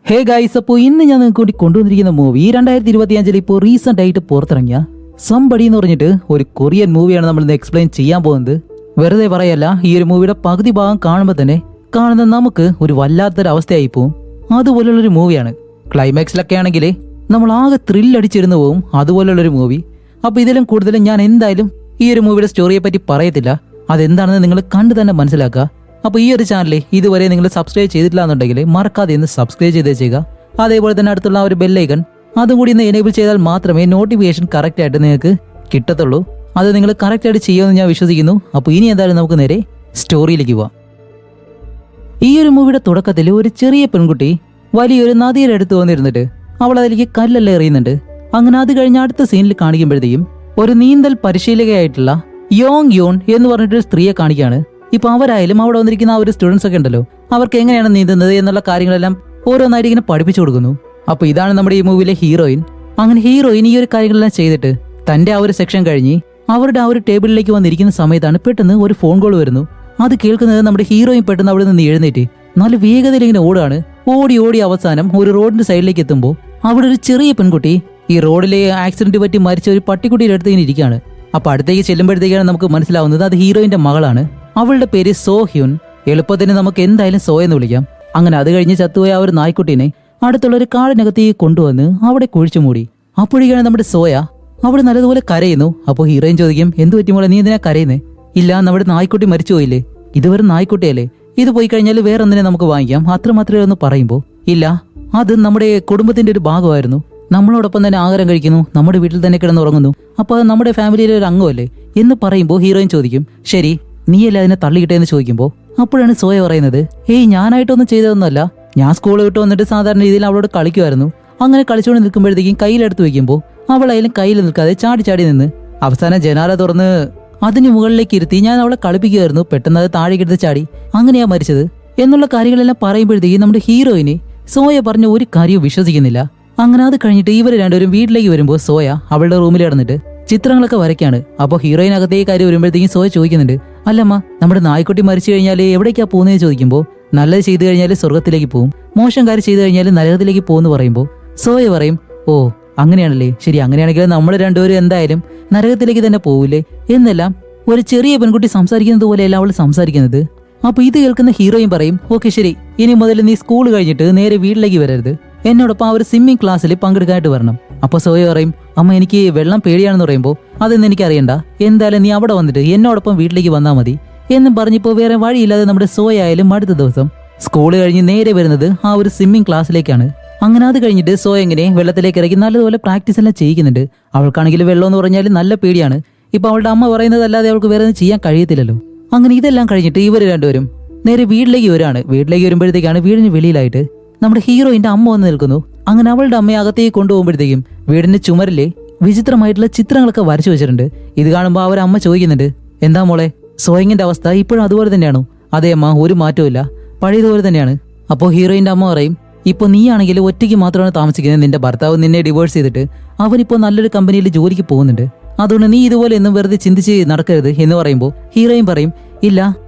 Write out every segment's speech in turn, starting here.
Hey guys, അപ്പോൾ ഇന്ന് ഞാൻ നിങ്ങൾക്ക് വേണ്ടി കൊണ്ടുവന്നിരിക്കുന്ന മൂവി 2025 ഇപ്പോൾ റീസെന്റ് ആയിട്ട് പുറത്തിറങ്ങിയ സംബടി എന്ന് പറഞ്ഞിട്ട് ഒരു കൊറിയൻ മൂവിയാണ് നമ്മൾ ഇന്ന് എക്സ്പ്ലെയിൻ ചെയ്യാൻ പോകുന്നത്. വെറുതെ പറയല്ല, ഈ ഒരു മൂവിയുടെ പകുതി ഭാഗം കാണുമ്പോൾ തന്നെ കാണുന്ന നമുക്ക് ഒരു വല്ലാത്തൊരു അവസ്ഥയായി പോവും. അതുപോലുള്ളൊരു മൂവിയാണ്. ക്ലൈമാക്സിലൊക്കെ ആണെങ്കിൽ നമ്മൾ ആകെ ത്രില്ലടിച്ചിരുന്നു പോവും. അതുപോലുള്ളൊരു മൂവി. അപ്പോൾ ഇതിലും കൂടുതലും ഞാൻ എന്തായാലും ഈ ഒരു മൂവിയുടെ സ്റ്റോറിയെ പറ്റി പറയത്തില്ല. അതെന്താണെന്ന് നിങ്ങൾ കണ്ടു തന്നെ മനസ്സിലാക്കുക. അപ്പോൾ ഈ ഒരു ചാനലിൽ ഇതുവരെ നിങ്ങൾ സബ്സ്ക്രൈബ് ചെയ്തിട്ടില്ല എന്നുണ്ടെങ്കിൽ മറക്കാതെ ഒന്ന് സബ്സ്ക്രൈബ് ചെയ്ത് ചെയ്യുക. അതേപോലെ തന്നെ അടുത്തുള്ള ആ ഒരു ബെല്ലൈക്കൺ അതും കൂടി ഒന്ന് എനേബിൾ ചെയ്താൽ മാത്രമേ നോട്ടിഫിക്കേഷൻ കറക്റ്റ് ആയിട്ട് നിങ്ങൾക്ക് കിട്ടത്തുള്ളൂ. അത് നിങ്ങൾ കറക്റ്റ് ആയിട്ട് ചെയ്യുമെന്ന് ഞാൻ വിശ്വസിക്കുന്നു. അപ്പോൾ ഇനി എന്തായാലും നമുക്ക് നേരെ സ്റ്റോറിയിലേക്ക് പോവാം. ഈ ഒരു മൂവിയുടെ തുടക്കത്തിൽ ഒരു ചെറിയ പെൺകുട്ടി വലിയൊരു നദിയുടെ അടുത്ത് വന്നിരുന്നിട്ട് അവൾ അതിലേക്ക് കല്ലെല്ലാം എറിയുന്നുണ്ട്. അങ്ങനെ അത് കഴിഞ്ഞ് അടുത്ത സീനിൽ കാണിക്കുമ്പോഴത്തേക്കും ഒരു നീന്തൽ പരിശീലകയായിട്ടുള്ള യോൺ എന്ന് പറഞ്ഞിട്ടൊരു സ്ത്രീയെ കാണിക്കുകയാണ്. ഇപ്പൊ അവരായാലും അവിടെ വന്നിരിക്കുന്ന ആ ഒരു സ്റ്റുഡൻസ് ഒക്കെ ഉണ്ടല്ലോ, അവർക്ക് എങ്ങനെയാണ് നീന്തുന്നത് എന്നുള്ള കാര്യങ്ങളെല്ലാം ഓരോന്നായിട്ട് ഇങ്ങനെ പഠിപ്പിച്ചു കൊടുക്കുന്നു. അപ്പൊ ഇതാണ് നമ്മുടെ ഈ മൂവിയിലെ ഹീറോയിൻ. അങ്ങനെ ഹീറോയിൻ ഈ ഒരു കാര്യങ്ങളെല്ലാം ചെയ്തിട്ട് തന്റെ ആ ഒരു സെക്ഷൻ കഴിഞ്ഞ് അവരുടെ ആ ഒരു ടേബിളിലേക്ക് വന്നിരിക്കുന്ന സമയത്താണ് പെട്ടെന്ന് ഒരു ഫോൺ കോൾ വരുന്നു. അത് കേൾക്കുന്നത് നമ്മുടെ ഹീറോയിൻ പെട്ടെന്ന് അവിടെ നിന്ന് എഴുന്നേറ്റ് നല്ല വേഗതയിൽ ഇങ്ങനെ ഓടാണ്. ഓടി അവസാനം ഒരു റോഡിന്റെ സൈഡിലേക്ക് എത്തുമ്പോൾ അവിടെ ഒരു ചെറിയ പെൺകുട്ടി ഈ റോഡിലെ ആക്സിഡന്റ് പറ്റി മരിച്ച ഒരു പട്ടിക്കുട്ടിയുടെ അടുത്ത് ഇങ്ങനെ ഇരിക്കുകയാണ്. അപ്പൊ അടുത്തേക്ക് ചെല്ലുമ്പോഴത്തേക്കാണ് നമുക്ക് മനസ്സിലാവുന്നത് അത് ഹീറോയിന്റെ മകളാണ്. അവളുടെ പേര് സോഹ്യുൻ. എളുപ്പത്തിന് നമുക്ക് എന്തായാലും സോ എന്ന് വിളിക്കാം. അങ്ങനെ അത് കഴിഞ്ഞ് ചത്തുപോയ ആ ഒരു നായ്ക്കുട്ടീനെ അടുത്തുള്ള ഒരു കാടിനകത്തേക്ക് കൊണ്ടുവന്ന് അവിടെ കുഴിച്ചു മൂടി. അപ്പോഴേക്കാണ് നമ്മുടെ സോയ അവിടെ നല്ലതുപോലെ കരയുന്നു. അപ്പോൾ ഹീറോയിൻ ചോദിക്കും, എന്ത് പറ്റുമ്പോൾ നീ എന്തിനാ കരയുന്നേ? ഇല്ല, നമ്മുടെ നായ്ക്കുട്ടി മരിച്ചു പോയില്ലേ, ഇതുവരെ നായ്ക്കുട്ടിയല്ലേ, ഇത് പോയി കഴിഞ്ഞാൽ വേറൊന്നിനെ നമുക്ക് വാങ്ങിക്കാം, അത്രമാത്രമേ ഒന്ന് പറയുമ്പോൾ ഇല്ല, അത് നമ്മുടെ കുടുംബത്തിന്റെ ഒരു ഭാഗമായിരുന്നു, നമ്മളോടൊപ്പം തന്നെ ആഹാരം കഴിക്കുന്നു, നമ്മുടെ വീട്ടിൽ തന്നെ കിടന്നുറങ്ങുന്നു, അപ്പോൾ അത് നമ്മുടെ ഫാമിലിയിലെ ഒരു അംഗമല്ലേ എന്ന് പറയുമ്പോൾ ഹീറോയിൻ ചോദിക്കും, ശരി നീയല്ലേ അതിനെ തള്ളിയിട്ടേന്ന് ചോദിക്കുമ്പോൾ അപ്പോഴാണ് സോയ പറയുന്നത്, ഞാനായിട്ടൊന്നും ചെയ്തതൊന്നുമല്ല, ഞാൻ സ്കൂൾ വിട്ട് വന്നിട്ട് സാധാരണ രീതിയിൽ അവളോട് കളിക്കുമായിരുന്നു. അങ്ങനെ കളിച്ചുകൊണ്ട് നിൽക്കുമ്പോഴത്തേക്കും കയ്യിലെടുത്ത് വെക്കുമ്പോൾ അവളായാലും കയ്യിൽ നിൽക്കാതെ ചാടി നിന്ന് അവസാനം ജനാല തുറന്ന് അതിന് മുകളിലേക്ക് ഇരുത്തി ഞാൻ അവളെ കളിപ്പിക്കുമായിരുന്നു, പെട്ടെന്ന് അത് താഴേക്ക് എടുത്ത് ചാടി, അങ്ങനെയാ മരിച്ചത് എന്നുള്ള കാര്യങ്ങളെല്ലാം പറയുമ്പോഴത്തേക്കും നമ്മുടെ ഹീറോയിന് സോയ പറഞ്ഞ ഒരു കാര്യവും വിശ്വസിക്കുന്നില്ല. അങ്ങനെ അത് കഴിഞ്ഞിട്ട് ഇവർ രണ്ടുപേരും വീട്ടിലേക്ക് വരുമ്പോൾ സോയ അവളുടെ റൂമിൽ കിടന്നിട്ട് ചിത്രങ്ങളൊക്കെ വരയ്ക്കാണ്. അപ്പോൾ ഹീറോയിൻ അകത്തേ കാര്യം വരുമ്പോഴത്തേക്കും സോയ ചോദിക്കുന്നുണ്ട്, അല്ലമ്മ നമ്മുടെ നായ്ക്കുട്ടി മരിച്ചു കഴിഞ്ഞാൽ എവിടേക്കാ പോകുന്നതെന്ന് ചോദിക്കുമ്പോൾ നല്ലത് ചെയ്തു കഴിഞ്ഞാൽ സ്വർഗത്തിലേക്ക് പോകും, മോശം കാര്യം ചെയ്തു കഴിഞ്ഞാൽ നരകത്തിലേക്ക് പോകുമെന്ന് പറയുമ്പോൾ സോയ പറയും, ഓ അങ്ങനെയാണല്ലേ, ശരി അങ്ങനെയാണെങ്കിൽ നമ്മൾ രണ്ടുപേരും എന്തായാലും നരകത്തിലേക്ക് തന്നെ പോവില്ലേ എന്നെല്ലാം ഒരു ചെറിയ പെൺകുട്ടി സംസാരിക്കുന്നത് പോലെയല്ല അവൾ സംസാരിക്കുന്നത്. അപ്പൊ ഇത് കേൾക്കുന്ന ഹീറോയിൻ പറയും, ഓക്കെ ശരി, ഇനി മുതൽ നീ സ്കൂൾ കഴിഞ്ഞിട്ട് നേരെ വീട്ടിലേക്ക് വരരുത്, എന്നോടൊപ്പം ആ ഒരു സ്വിമ്മിംഗ് ക്ലാസ്സിൽ പങ്കെടുക്കാനായിട്ട് വരണം. അപ്പൊ സോയ പറയും, അമ്മ എനിക്ക് വെള്ളം പേടിയാണെന്ന് പറയുമ്പോൾ അതൊന്നും എനിക്ക് അറിയണ്ട, എന്തായാലും നീ അവിടെ വന്നിട്ട് എന്നോടൊപ്പം വീട്ടിലേക്ക് വന്നാൽ മതി എന്നും പറഞ്ഞപ്പോൾ വേറെ വഴിയില്ലാതെ നമ്മുടെ സോയ ആയാലും അടുത്ത ദിവസം സ്കൂള് കഴിഞ്ഞ് നേരെ വരുന്നത് ആ ഒരു സ്വിമ്മിംഗ് ക്ലാസ്സിലേക്കാണ്. അങ്ങനെ അത് കഴിഞ്ഞിട്ട് സോയ എങ്ങനെ വെള്ളത്തിലേക്ക് ഇറങ്ങി നല്ലതുപോലെ പ്രാക്ടീസ് എല്ലാം ചെയ്യിക്കുന്നുണ്ട്. അവൾക്കാണെങ്കിൽ വെള്ളം എന്ന് പറഞ്ഞാൽ നല്ല പേടിയാണ്. ഇപ്പൊ അവളുടെ അമ്മ പറയുന്നതല്ലാതെ അവൾക്ക് വേറെ ഒന്നും ചെയ്യാൻ കഴിയത്തില്ലല്ലോ. അങ്ങനെ ഇതെല്ലാം കഴിഞ്ഞിട്ട് ഇവർ രണ്ടുപേരും നേരെ വീട്ടിലേക്ക് വരാണ്. വീട്ടിലേക്ക് വരുമ്പോഴത്തേക്കാണ് വീടിന് വെളിയിലായിട്ട് നമ്മുടെ ഹീറോയിന്റെ അമ്മ വന്ന് നിൽക്കുന്നു. അങ്ങനെ അവളുടെ അമ്മയെ അകത്തേക്ക് കൊണ്ടുപോകുമ്പോഴത്തേക്കും വീടിന്റെ ചുമരിലെ വിചിത്രമായിട്ടുള്ള ചിത്രങ്ങളൊക്കെ വരച്ചു വെച്ചിട്ടുണ്ട്. ഇത് കാണുമ്പോൾ അവരമ്മ ചോദിക്കുന്നുണ്ട്, എന്താ മോളെ സോയിങ്ങിന്റെ അവസ്ഥ ഇപ്പോഴും അതുപോലെ തന്നെയാണോ? അതേ അമ്മ, ഒരു മാറ്റവും ഇല്ല, പഴയതുപോലെ തന്നെയാണ്. അപ്പോൾ ഹീറോയിന്റെ അമ്മ പറയും, ഇപ്പോൾ നീ ആണെങ്കിൽ ഒറ്റയ്ക്ക് മാത്രമാണ് താമസിക്കുന്നത്, നിന്റെ ഭർത്താവ് നിന്നെ ഡിവോഴ്സ് ചെയ്തിട്ട് അവനിപ്പോൾ നല്ലൊരു കമ്പനിയിൽ ജോലിക്ക് പോകുന്നുണ്ട്, അതുകൊണ്ട് നീ ഇതുപോലെ ഒന്നും വെറുതെ ചിന്തിച്ച് നടക്കരുത് എന്ന് പറയുമ്പോൾ ഹീറോയിൻ പറയും, ഇല്ല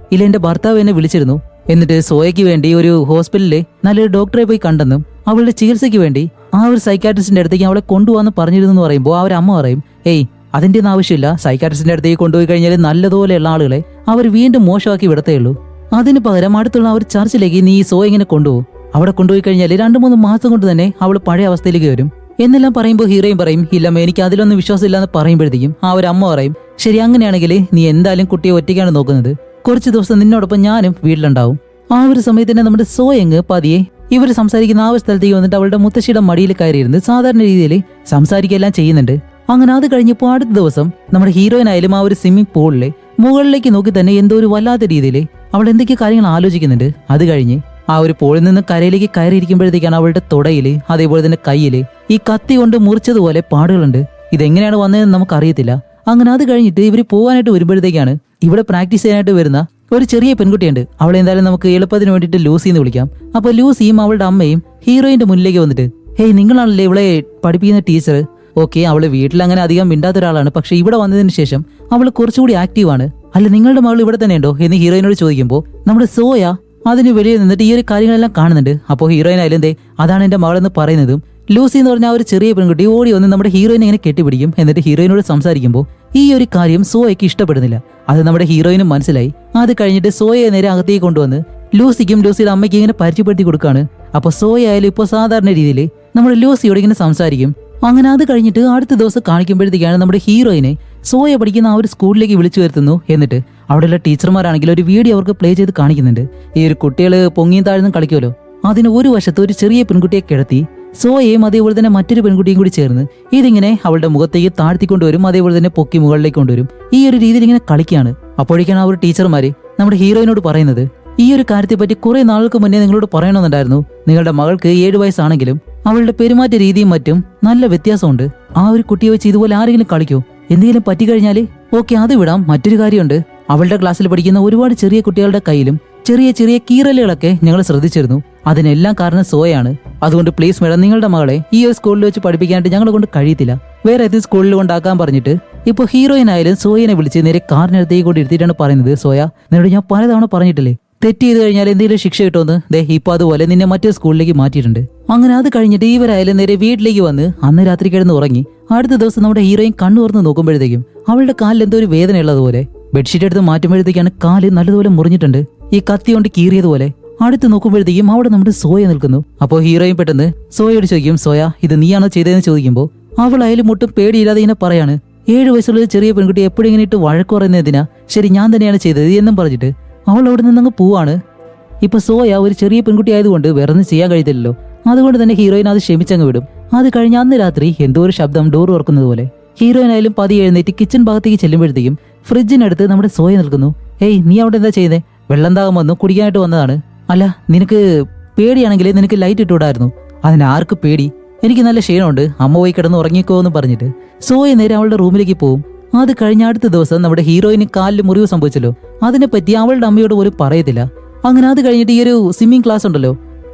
എന്റെ ഭർത്താവ് എന്നെ വിളിച്ചിരുന്നു, എന്നിട്ട് സോയയ്ക്ക് വേണ്ടി ഒരു ഹോസ്പിറ്റലിലെ നല്ലൊരു ഡോക്ടറെ പോയി കണ്ടെന്നും അവളുടെ ചികിത്സയ്ക്ക് വേണ്ടി ആ ഒരു സൈക്കാട്രിസ്റ്റിന്റെ അടുത്തേക്ക് അവളെ കൊണ്ടുപോകാന്ന് പറഞ്ഞിരുന്നു എന്ന് പറയുമ്പോൾ അവരമ്മ പറയും, അതിന്റെ ഒന്നും ആവശ്യമില്ല, സൈക്കാട്രിസ്റ്റിന്റെ അടുത്തേക്ക് കൊണ്ടുപോയി കഴിഞ്ഞാൽ നല്ലതുപോലെയുള്ള ആളുകളെ അവർ വീണ്ടും മോശമാക്കി വിടത്തേ ഉള്ളൂ, അതിന് പകരം അടുത്തുള്ള ആ ഒരു ചർച്ചിലേക്ക് നീ സോ ഇങ്ങനെ കൊണ്ടുപോകും, അവിടെ കൊണ്ടുപോയി കഴിഞ്ഞാൽ 2-3 മാസം കൊണ്ട് തന്നെ അവൾ പഴയ അവസ്ഥയിലേക്ക് വരും എന്നെല്ലാം പറയുമ്പോൾ ഹീറോയിൻ പറയും, ഇല്ലമ്മ എനിക്ക് അതിലൊന്നും വിശ്വാസമില്ല എന്ന് പറയുമ്പോഴത്തേക്കും ആ ഒരു അമ്മ പറയും, ശരി അങ്ങനെയാണെങ്കിൽ നീ എന്തായാലും കുട്ടിയെ ഒറ്റയ്ക്കാണ് നോക്കുന്നത്, കുറച്ച് ദിവസം നിന്നോടൊപ്പം ഞാനും വീട്ടിലുണ്ടാവും. ആ ഒരു സമയത്ത് തന്നെ നമ്മുടെ സോയങ്ങ് പതിയെ ഇവർ സംസാരിക്കുന്ന ആ ഒരു സ്ഥലത്തേക്ക് വന്നിട്ട് അവളുടെ മുത്തശ്ശിയുടെ മടിയിൽ കയറിയിരുന്ന് സാധാരണ രീതിയിൽ സംസാരിക്കുകയെല്ലാം ചെയ്യുന്നുണ്ട്. അങ്ങനെ അത് കഴിഞ്ഞപ്പോൾ അടുത്ത ദിവസം നമ്മുടെ ഹീറോയിൻ ആയാലും ആ ഒരു സ്വിമ്മിംഗ് പൂളിലെ മുകളിലേക്ക് നോക്കി തന്നെ എന്തോ ഒരു വല്ലാത്ത രീതിയിൽ അവൾ എന്തൊക്കെ കാര്യങ്ങൾ ആലോചിക്കുന്നുണ്ട്. അത് കഴിഞ്ഞ് ആ ഒരു പൂളിൽ നിന്ന് കരയിലേക്ക് കയറിയിരിക്കുമ്പോഴത്തേക്കാണ് അവളുടെ തുടയില് അതേപോലെ തന്നെ കയ്യില് ഈ കത്തി കൊണ്ട് മുറിച്ചതുപോലെ പാടുകളുണ്ട്. ഇതെങ്ങനെയാണ് വന്നതെന്ന് നമുക്കറിയത്തില്ല. അങ്ങനെ അത് കഴിഞ്ഞിട്ട് ഇവർ പോകാനായിട്ട് വരുമ്പോഴത്തേക്കാണ് ഇവിടെ പ്രാക്ടീസ് ചെയ്യാനായിട്ട് വരുന്ന ഒരു ചെറിയ പെൺകുട്ടിയുണ്ട്. അവളെ എന്തായാലും നമുക്ക് എളുപ്പത്തിന് വേണ്ടിയിട്ട് ലൂസി എന്ന് വിളിക്കാം. അപ്പൊ ലൂസിയും അവളുടെ അമ്മയും ഹീറോയിന്റെ മുന്നിലേക്ക് വന്നിട്ട്, നിങ്ങളാണല്ലേ ഇവളെ പഠിപ്പിക്കുന്ന ടീച്ചർ? ഓക്കെ, അവള് വീട്ടിൽ അങ്ങനെ അധികം മിണ്ടാത്ത ഒരാളാണ്, പക്ഷെ ഇവിടെ വന്നതിന് ശേഷം അവൾ കുറച്ചുകൂടി ആക്റ്റീവാണ്. അല്ല നിങ്ങളുടെ മകൾ ഇവിടെ തന്നെ ഉണ്ടോ എന്ന് ഹീറോയിനോട് ചോദിക്കുമ്പോൾ നമ്മുടെ സോയ അതിന് വെളിയിൽ നിന്നിട്ട് ഈ ഒരു കാര്യങ്ങളെല്ലാം കാണുന്നുണ്ട്. അപ്പോൾ ഹീറോയിൻ ആയാലും ദേ അതാണ് എന്റെ മകളെന്ന് പറയുന്നതും ലൂസി എന്ന് പറഞ്ഞ ആ ഒരു ചെറിയ പെൺകുട്ടി ഓടി വന്ന് നമ്മുടെ ഹീറോയിനെ ഇങ്ങനെ കെട്ടിപ്പിടിക്കും. എന്നിട്ട് ഹീറോയിനോട് സംസാരിക്കുമ്പോൾ ഈ ഒരു കാര്യം സോയയ്ക്ക് ഇഷ്ടപ്പെടുന്നില്ല. അത് നമ്മുടെ ഹീറോയിനും മനസ്സിലായി. അത് കഴിഞ്ഞിട്ട് സോയയെ നേരെ അകത്തേക്ക് കൊണ്ടുവന്ന് ലൂസിക്കും ലൂസിയുടെ അമ്മയ്ക്കും ഇങ്ങനെ പരിചയപ്പെടുത്തി കൊടുക്കാണ്. അപ്പൊ സോയ ആയാലും ഇപ്പോൾ സാധാരണ രീതിയിൽ നമ്മുടെ ലൂസിയോട് ഇങ്ങനെ സംസാരിക്കും. അങ്ങനെ അത് കഴിഞ്ഞിട്ട് അടുത്ത ദിവസം കാണിക്കുമ്പോഴത്തേക്കാണ് നമ്മുടെ ഹീറോയിനെ സോയ പഠിക്കുന്ന ആ ഒരു സ്കൂളിലേക്ക് വിളിച്ചു വരുത്തുന്നു. എന്നിട്ട് അവിടെയുള്ള ടീച്ചർമാരാണെങ്കിൽ ഒരു വീഡിയോ അവർക്ക് പ്ലേ ചെയ്ത് കാണിക്കുന്നുണ്ട്. ഈ ഒരു കുട്ടികള് പൊങ്ങിയും താഴ്ന്നും കളിക്കുമല്ലോ, അതിന് ഒരു വശത്ത് ഒരു ചെറിയ പെൺകുട്ടിയെ കിടത്തി സോയയും അതേപോലെ തന്നെ മറ്റൊരു പെൺകുട്ടിയും കൂടി ചേർന്ന് ഇതിങ്ങനെ അവളുടെ മുഖത്തേക്ക് താഴ്ത്തിക്കൊണ്ടുവരും, അതേപോലെ തന്നെ പൊക്കി മുകളിലേക്ക് കൊണ്ടുവരും. ഈ ഒരു രീതിയിൽ ഇങ്ങനെ കളിക്കുകയാണ്. അപ്പോഴേക്കാണ് ആ ഒരു ടീച്ചർമാര് നമ്മുടെ ഹീറോയിനോട് പറയുന്നത്, ഈ ഒരു കാര്യത്തെപ്പറ്റി കുറെ നാൾക്ക് മുന്നേ നിങ്ങളോട് പറയണമെന്നുണ്ടായിരുന്നു. നിങ്ങളുടെ മകൾക്ക് 7 വയസ്സാണെങ്കിലും അവളുടെ പെരുമാറ്റ രീതിയും മറ്റും നല്ല വ്യത്യാസമുണ്ട്. ആ ഒരു കുട്ടിയെ വെച്ച് ഇതുപോലെ ആരെങ്കിലും കളിക്കോ? എന്തെങ്കിലും പറ്റിക്കഴിഞ്ഞാല് ഓക്കെ അത് വിടാം. മറ്റൊരു കാര്യമുണ്ട്, അവളുടെ ക്ലാസ്സിൽ പഠിക്കുന്ന ഒരുപാട് ചെറിയ കുട്ടികളുടെ കയ്യിലും ചെറിയ ചെറിയ കീറലുകളൊക്കെ ഞങ്ങൾ ശ്രദ്ധിച്ചിരുന്നു. അതിനെല്ലാം കാരണം സോയാണ്. അതുകൊണ്ട് പ്ലീസ് മേഡം, നിങ്ങളുടെ മകളെ ഈ ഒരു സ്കൂളിൽ വെച്ച് പഠിപ്പിക്കാനായിട്ട് ഞങ്ങളെ കൊണ്ട് കഴിയത്തില്ല, വേറെ ഏത് സ്കൂളിൽ കൊണ്ടാക്കാൻ പറഞ്ഞിട്ട് ഇപ്പൊ ഹീറോയിൻ ആയാലും സോയനെ വിളിച്ച് നേരെ കാറിനടുത്തേക്ക് കൊണ്ട് ഇരുത്തിയിട്ടാണ് പറയുന്നത്, സോയ നിന്നോട് ഞാൻ പലതവണ പറഞ്ഞിട്ടില്ലേ, തെറ്റ് ചെയ്ത് കഴിഞ്ഞാൽ എന്തെങ്കിലും ശിക്ഷ കിട്ടുമെന്ന്. ദേ ഇപ്പൊ അതുപോലെ നിന്നെ മറ്റേ സ്കൂളിലേക്ക് മാറ്റിയിട്ടുണ്ട്. അങ്ങനെ അത് കഴിഞ്ഞിട്ട് ഇവരായാലും നേരെ വീട്ടിലേക്ക് വന്ന് അന്ന് രാത്രി കിടന്ന് ഉറങ്ങി. അടുത്ത ദിവസം നമ്മുടെ ഹീറോയിൻ കണ്ണു തുറന്ന് നോക്കുമ്പോഴത്തേക്കും അവളുടെ കാലിൽ എന്തോ ഒരു വേദന ഉള്ളതുപോലെ ബെഡ്ഷീറ്റ് എടുത്ത് മാറ്റുമ്പോഴത്തേക്കാണ് കാല് നല്ലതുപോലെ മുറിഞ്ഞിട്ടുണ്ട്, ഈ കത്തി കൊണ്ട് കീറിയതുപോലെ. അടുത്ത് നോക്കുമ്പോഴത്തേക്കും അവിടെ നമ്മുടെ സോയ നിൽക്കുന്നു. അപ്പോൾ ഹീറോയിൻ പെട്ടെന്ന് സോയയോട് ചോദിക്കും, സോയ ഇത് നീയാണോ ചെയ്തതെന്ന് ചോദിക്കുമ്പോൾ അവളായാലും ഒട്ടും പേടിയില്ലാതെ ഇങ്ങനെ പറയാണ്, 7 വയസ്സുള്ള ഒരു ചെറിയ പെൺകുട്ടി എപ്പോഴും ഇങ്ങനെ ഇട്ട് വഴക്ക് പറയുന്നതിനാ, ശരി ഞാൻ തന്നെയാണ് ചെയ്തത് എന്നും പറഞ്ഞിട്ട് അവൾ അവിടെ നിന്നങ്ങ് പോവാണ്. ഇപ്പൊ സോയ ഒരു ചെറിയ പെൺകുട്ടി ആയതുകൊണ്ട് വേറെ ഒന്നും ചെയ്യാൻ കഴിയത്തില്ലല്ലോ. അതുകൊണ്ട് തന്നെ ഹീറോയിൻ അത് ക്ഷമിച്ചങ്ങ് വിടും. അത് കഴിഞ്ഞ് അന്ന് രാത്രി എന്തോ ഒരു ശബ്ദം ഡോർ തുറക്കുന്നത് പോലെ ഹീറോയിൻ ആയാലും പതിയെ എഴുന്നേറ്റ് കിച്ചൺ ഭാഗത്തേക്ക് ചെല്ലുമ്പോഴത്തേക്കും ഫ്രിഡ്ജിനടുത്ത് നമ്മുടെ സോയ നിൽക്കുന്നു. ഏയ് നീ അവിടെ എന്താ ചെയ്തേ? വെള്ളം ദാഹം വന്നു, കുടിക്കാനായിട്ട് വന്നതാണ്. അല്ല നിനക്ക് പേടിയാണെങ്കിൽ നിനക്ക് ലൈറ്റ് ഇട്ടുവിടായിരുന്നു. അതിന് ആർക്ക് പേടി? എനിക്ക് നല്ല ക്ഷീണമുണ്ട്, അമ്മ പോയി കിടന്ന് ഉറങ്ങിക്കോ എന്ന് പറഞ്ഞിട്ട് സോയ നേരെ അവളുടെ റൂമിലേക്ക് പോവും. അത് കഴിഞ്ഞ അടുത്ത ദിവസം നമ്മുടെ ഹീറോയിന് കാലിൽ മുറിവ് സംഭവിച്ചല്ലോ, അതിനെപ്പറ്റി അവളുടെ അമ്മയോട് പോലും പറയത്തില്ല. അങ്ങനെ അത് കഴിഞ്ഞിട്ട് ഈ ഒരു സ്വിമ്മിംഗ് ക്ലാസ് ഉണ്ടല്ലോ,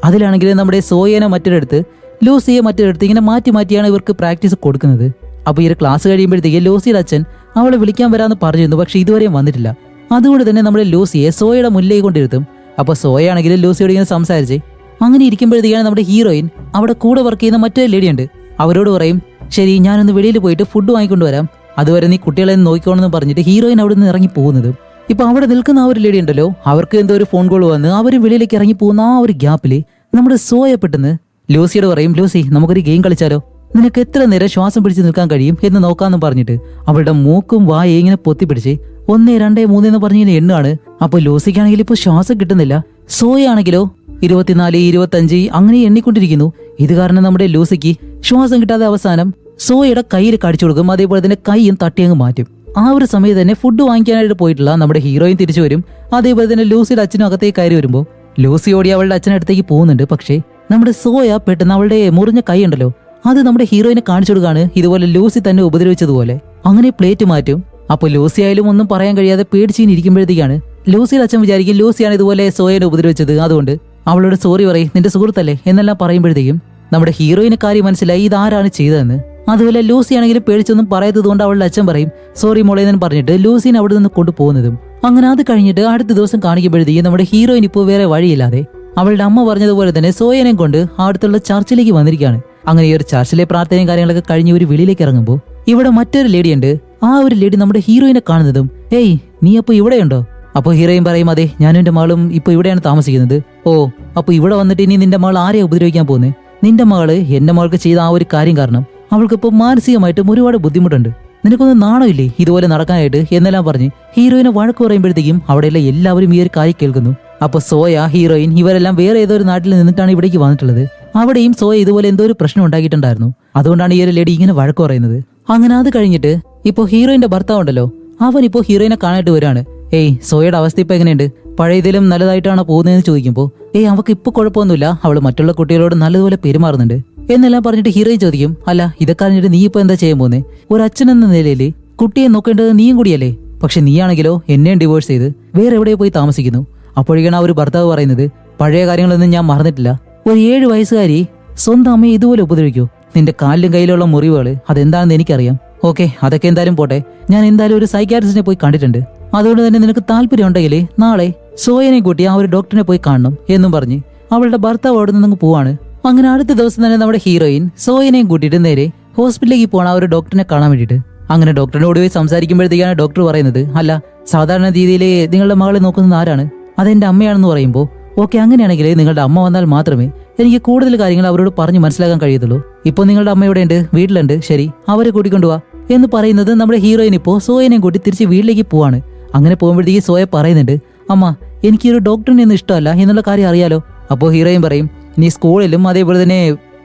അതിലാണെങ്കിൽ നമ്മുടെ സോയേനെ മറ്റൊരിടത്ത് ലൂസിയെ മറ്റൊരിടത്ത് ഇങ്ങനെ മാറ്റി മാറ്റിയാണ് ഇവർക്ക് പ്രാക്ടീസ് കൊടുക്കുന്നത്. അപ്പോൾ ഈ ഒരു ക്ലാസ് കഴിയുമ്പോഴത്തേക്ക് ലൂസിയുടെ അച്ഛൻ അവളെ വിളിക്കാൻ വരാമെന്ന് പറഞ്ഞിരുന്നു, പക്ഷെ ഇതുവരെയും വന്നിട്ടില്ല. അതുകൊണ്ട് തന്നെ നമ്മുടെ ലൂസിയെ സോയയുടെ മുന്നിലേക്ക് കൊണ്ടിരുത്തും. അപ്പോൾ സോയാണെങ്കിൽ ലൂസിയോട് ഇങ്ങനെ സംസാരിച്ച് അങ്ങനെ ഇരിക്കുമ്പോഴത്തേക്കാണ് നമ്മുടെ ഹീറോയിൻ അവിടെ കൂടെ വർക്ക് ചെയ്യുന്ന മറ്റൊരു ലേഡിയുണ്ട്, അവരോട് പറയും, ശരി ഞാനൊന്ന് വെളിയിൽ പോയിട്ട് ഫുഡ് വാങ്ങിക്കൊണ്ടുവരാം, അതുവരെ നീ കുട്ടികളെ നോക്കിക്കോണമെന്ന് പറഞ്ഞിട്ട് ഹീറോയിൻ അവിടെ നിന്ന് ഇറങ്ങി പോകുന്നത്. ഇപ്പൊ അവിടെ നിൽക്കുന്ന ആ ഒരു ലേഡി ഉണ്ടല്ലോ, അവർക്ക് എന്തോ ഒരു ഫോൺ കോൾ വന്ന് അവരും വെളിയിലേക്ക് ഇറങ്ങി പോകുന്ന ആ ഒരു ഗ്യാപ്പില് നമ്മുടെ സോയ പെട്ടെന്ന് ലൂസിയോട് പറയും, ലൂസി നമുക്കൊരു ഗെയിം കളിച്ചാലോ, നിനക്ക് എത്ര നേരം ശ്വാസം പിടിച്ച് നിൽക്കാൻ കഴിയും എന്ന് നോക്കാമെന്ന് പറഞ്ഞിട്ട് അവളുടെ മൂക്കും വായ ഇങ്ങനെ പൊത്തിപ്പിടിച്ച് 1 2 3 എന്ന് പറഞ്ഞിങ്ങനെ എണ്ണാണ്. അപ്പൊ ലൂസിക്കാണെങ്കിൽ ഇപ്പൊ ശ്വാസം കിട്ടുന്നില്ല. സോയ ആണെങ്കിലോ 24 25 അങ്ങനെ എണ്ണിക്കൊണ്ടിരിക്കുന്നു. ഇത് കാരണം നമ്മുടെ ലൂസിക്ക് ശ്വാസം കിട്ടാതെ അവസാനം സോയയുടെ കയ്യിൽ കടിച്ചു കൊടുക്കും, അതേപോലെ തന്നെ കൈയും തട്ടിയങ്ങ് മാറ്റും. ആ ഒരു സമയത്ത് തന്നെ ഫുഡ് വാങ്ങിക്കാനായിട്ട് പോയിട്ടുള്ള നമ്മുടെ ഹീറോയിൻ തിരിച്ചു വരും. അതേപോലെ തന്നെ ലൂസിയുടെ അച്ഛനും അകത്തേക്ക് കയറി വരുമ്പോൾ ലൂസി ഓടി അവളുടെ അച്ഛനടുത്തേക്ക് പോകുന്നുണ്ട്. പക്ഷേ നമ്മുടെ സോയ പെട്ടെന്ന് അവളുടെ മുറിഞ്ഞ കൈ ഉണ്ടല്ലോ, അത് നമ്മുടെ ഹീറോയിനെ കാണിച്ചു കൊടുക്കാണ്, ഇതുപോലെ ലൂസി തന്നെ ഉപദ്രവിച്ചതുപോലെ. അങ്ങനെ പ്ലേറ്റ് മാറ്റും. അപ്പോൾ ലൂസി ആയാലും ഒന്നും പറയാൻ കഴിയാതെ പേടിച്ചിരിക്കുമ്പോഴത്തേക്കാണ് ലൂസിയുടെ അച്ഛൻ വിചാരിക്കും ലൂസിയാണ് ഇതുപോലെ സോയനെ ഉപദ്രവിച്ചത്, അതുകൊണ്ട് അവളോട് സോറി പറയും, നിന്റെ സുഹൃത്തല്ലേ എന്നെല്ലാം പറയുമ്പോഴത്തേക്കും നമ്മുടെ ഹീറോയിന് കാര്യം മനസ്സിലായി ഇതാരാണ് ചെയ്തതെന്ന്. അതുപോലെ ലൂസി ആണെങ്കിലും പേടിച്ചൊന്നും പറയാത്തത് കൊണ്ട് അവളുടെ അച്ഛൻ പറയും സോറി മോളെ എന്ന് പറഞ്ഞിട്ട് ലൂസിനെ അവിടെ നിന്ന് കൊണ്ടുപോകുന്നതും. അങ്ങനെ അത് കഴിഞ്ഞിട്ട് അടുത്ത ദിവസം കാണിക്കുമ്പോഴത്തേക്കും നമ്മുടെ ഹീറോയിൻ ഇപ്പോൾ വേറെ വഴിയില്ലാതെ അവളുടെ അമ്മ പറഞ്ഞതുപോലെ തന്നെ സോയനെയും കൊണ്ട് അടുത്തുള്ള ചർച്ചിലേക്ക് വന്നിരിക്കുകയാണ്. അങ്ങനെ ഈ ഒരു ചർച്ചിലെ പ്രാർത്ഥനയും കാര്യങ്ങളൊക്കെ കഴിഞ്ഞ് ഒരു വെളിയിലേക്ക് ഇറങ്ങുമ്പോൾ ഇവിടെ മറ്റൊരു ലേഡി ഉണ്ട്. ആ ഒരു ലേഡി നമ്മുടെ ഹീറോയിനെ കാണുന്നതും, ഏയ് നീ അപ്പൊ ഇവിടെയുണ്ടോ? അപ്പോൾ ഹീറോയിൻ പറയും, അതെ ഞാനും എന്റെ മകളും ഇപ്പൊ ഇവിടെയാണ് താമസിക്കുന്നത്. ഓ അപ്പൊ ഇവിടെ വന്നിട്ട് ഇനി നിന്റെ മകൾ ആരെയാ ഉപദ്രവിക്കാൻ പോകുന്നത്? നിന്റെ മകള് എന്റെ മകൾക്ക് ചെയ്ത ആ ഒരു കാര്യം കാരണം അവൾക്കിപ്പോൾ മാനസികമായിട്ടും ഒരുപാട് ബുദ്ധിമുട്ടുണ്ട്, നിനക്കൊന്നും നാണമില്ലേ ഇതുപോലെ നടക്കാനായിട്ട് എന്നെല്ലാം പറഞ്ഞ് ഹീറോയിനെ വഴക്ക് പറയുമ്പോഴത്തേക്കും അവിടെയുള്ള എല്ലാവരും ഈ ഒരു കാര്യം കേൾക്കുന്നു. അപ്പൊ സോയ, ഹീറോയിൻ ഇവരെല്ലാം വേറെ ഏതോ ഒരു നാട്ടിൽ നിന്നിട്ടാണ് ഇവിടേക്ക് വന്നിട്ടുള്ളത്. അവിടെയും സോയ ഇതുപോലെ എന്തോ ഒരു പ്രശ്നം ഉണ്ടാക്കിയിട്ടുണ്ടായിരുന്നു, അതുകൊണ്ടാണ് ഈ ഒരു ലേഡി ഇങ്ങനെ വഴക്ക് പറയുന്നത്. അങ്ങനെ അത് കഴിഞ്ഞിട്ട് ഇപ്പൊ ഹീറോയിന്റെ ഭർത്താവ് ഉണ്ടല്ലോ, അവൻ ഇപ്പോ ഹീറോയിനെ കാണാനായിട്ട് വരികയാണ്. ഏയ് സോയയുടെ അവസ്ഥ ഇപ്പൊ എങ്ങനെയുണ്ട്, പഴയതിലും നല്ലതായിട്ടാണോ പോകുന്നതെന്ന് ചോദിക്കുമ്പോൾ ഏയ് അവൾക്ക് ഇപ്പൊ കുഴപ്പമൊന്നുമില്ല, അവള് മറ്റുള്ള കുട്ടികളോട് നല്ലതുപോലെ പെരുമാറുന്നുണ്ട് എന്നെല്ലാം പറഞ്ഞിട്ട് ഹീറോയിൻ ചോദിക്കും, അല്ല ഇതൊക്കെ അറിഞ്ഞിട്ട് നീ ഇപ്പൊ എന്താ ചെയ്യാൻ പോകുന്നത്? ഒരു അച്ഛൻ എന്ന നിലയിൽ കുട്ടിയെ നോക്കേണ്ടത് നീയും കൂടിയല്ലേ, പക്ഷെ നീയാണെങ്കിലോ എന്നെയും ഡിവോഴ്സ് ചെയ്ത് വേറെ എവിടെ പോയി താമസിക്കുന്നു. അപ്പോഴേക്കാണ് ആ ഒരു ഭർത്താവ് പറയുന്നത്, പഴയ കാര്യങ്ങളൊന്നും ഞാൻ മറന്നിട്ടില്ല, ഒരു 7 വയസ്സുകാരി സ്വന്തം അമ്മയെ ഇതുപോലെ ഉപദ്രവിക്കൂ, നിന്റെ കാലിലും കയ്യിലുള്ള മുറിവുകൾ അതെന്താണെന്ന് എനിക്കറിയാം. ഓക്കെ അതൊക്കെ എന്തായാലും പോട്ടെ, ഞാൻ എന്തായാലും ഒരു സൈക്യാട്രിസ്റ്റിനെ പോയി കണ്ടിട്ടുണ്ട്, അതുകൊണ്ട് തന്നെ നിനക്ക് താല്പര്യം ഉണ്ടെങ്കിൽ നാളെ സോയനെ കൂട്ടി ആ ഒരു ഡോക്ടറിനെ പോയി കാണണം എന്നും പറഞ്ഞ് അവളുടെ ഭർത്താവ് അവിടെ നിന്നങ്ങ് പോവാണ്. അങ്ങനെ അടുത്ത ദിവസം തന്നെ നമ്മുടെ ഹീറോയിൻ സോയനെയും കൂട്ടിയിട്ട് നേരെ ഹോസ്പിറ്റലിലേക്ക് പോകണം ആ ഒരു ഡോക്ടറിനെ കാണാൻ വേണ്ടിയിട്ട്. അങ്ങനെ ഡോക്ടറിനോട് പോയി സംസാരിക്കുമ്പോഴത്തേക്കാണ് ഡോക്ടർ പറയുന്നത്, അല്ല സാധാരണ രീതിയിൽ നിങ്ങളുടെ മകളെ നോക്കുന്നത് ആരാണ്? അതെന്റെ അമ്മയാണെന്ന് പറയുമ്പോൾ, ഓക്കെ അങ്ങനെയാണെങ്കിൽ നിങ്ങളുടെ അമ്മ വന്നാൽ മാത്രമേ എനിക്ക് കൂടുതൽ കാര്യങ്ങൾ അവരോട് പറഞ്ഞു മനസ്സിലാക്കാൻ കഴിയത്തുള്ളൂ. ഇപ്പൊ നിങ്ങളുടെ അമ്മ ഇവിടെ ഉണ്ട്, വീട്ടിലുണ്ട്, ശരി അവരെ കൂട്ടിക്കൊണ്ടുപോവാ എന്ന് പറയുന്നത് നമ്മുടെ ഹീറോയിൻ ഇപ്പോൾ സോയനെയും കൂട്ടി തിരിച്ച് വീട്ടിലേക്ക് പോവാണ്. അങ്ങനെ പോകുമ്പോഴത്തേക്ക് സോയ പറയുന്നുണ്ട്, അമ്മ എനിക്ക് ഒരു ഡോക്ടറിനെ ഒന്നും ഇഷ്ടമല്ല എന്നുള്ള കാര്യം അറിയാലോ. അപ്പോൾ ഹീറോയിൻ പറയും, നീ സ്കൂളിലും അതേപോലെ തന്നെ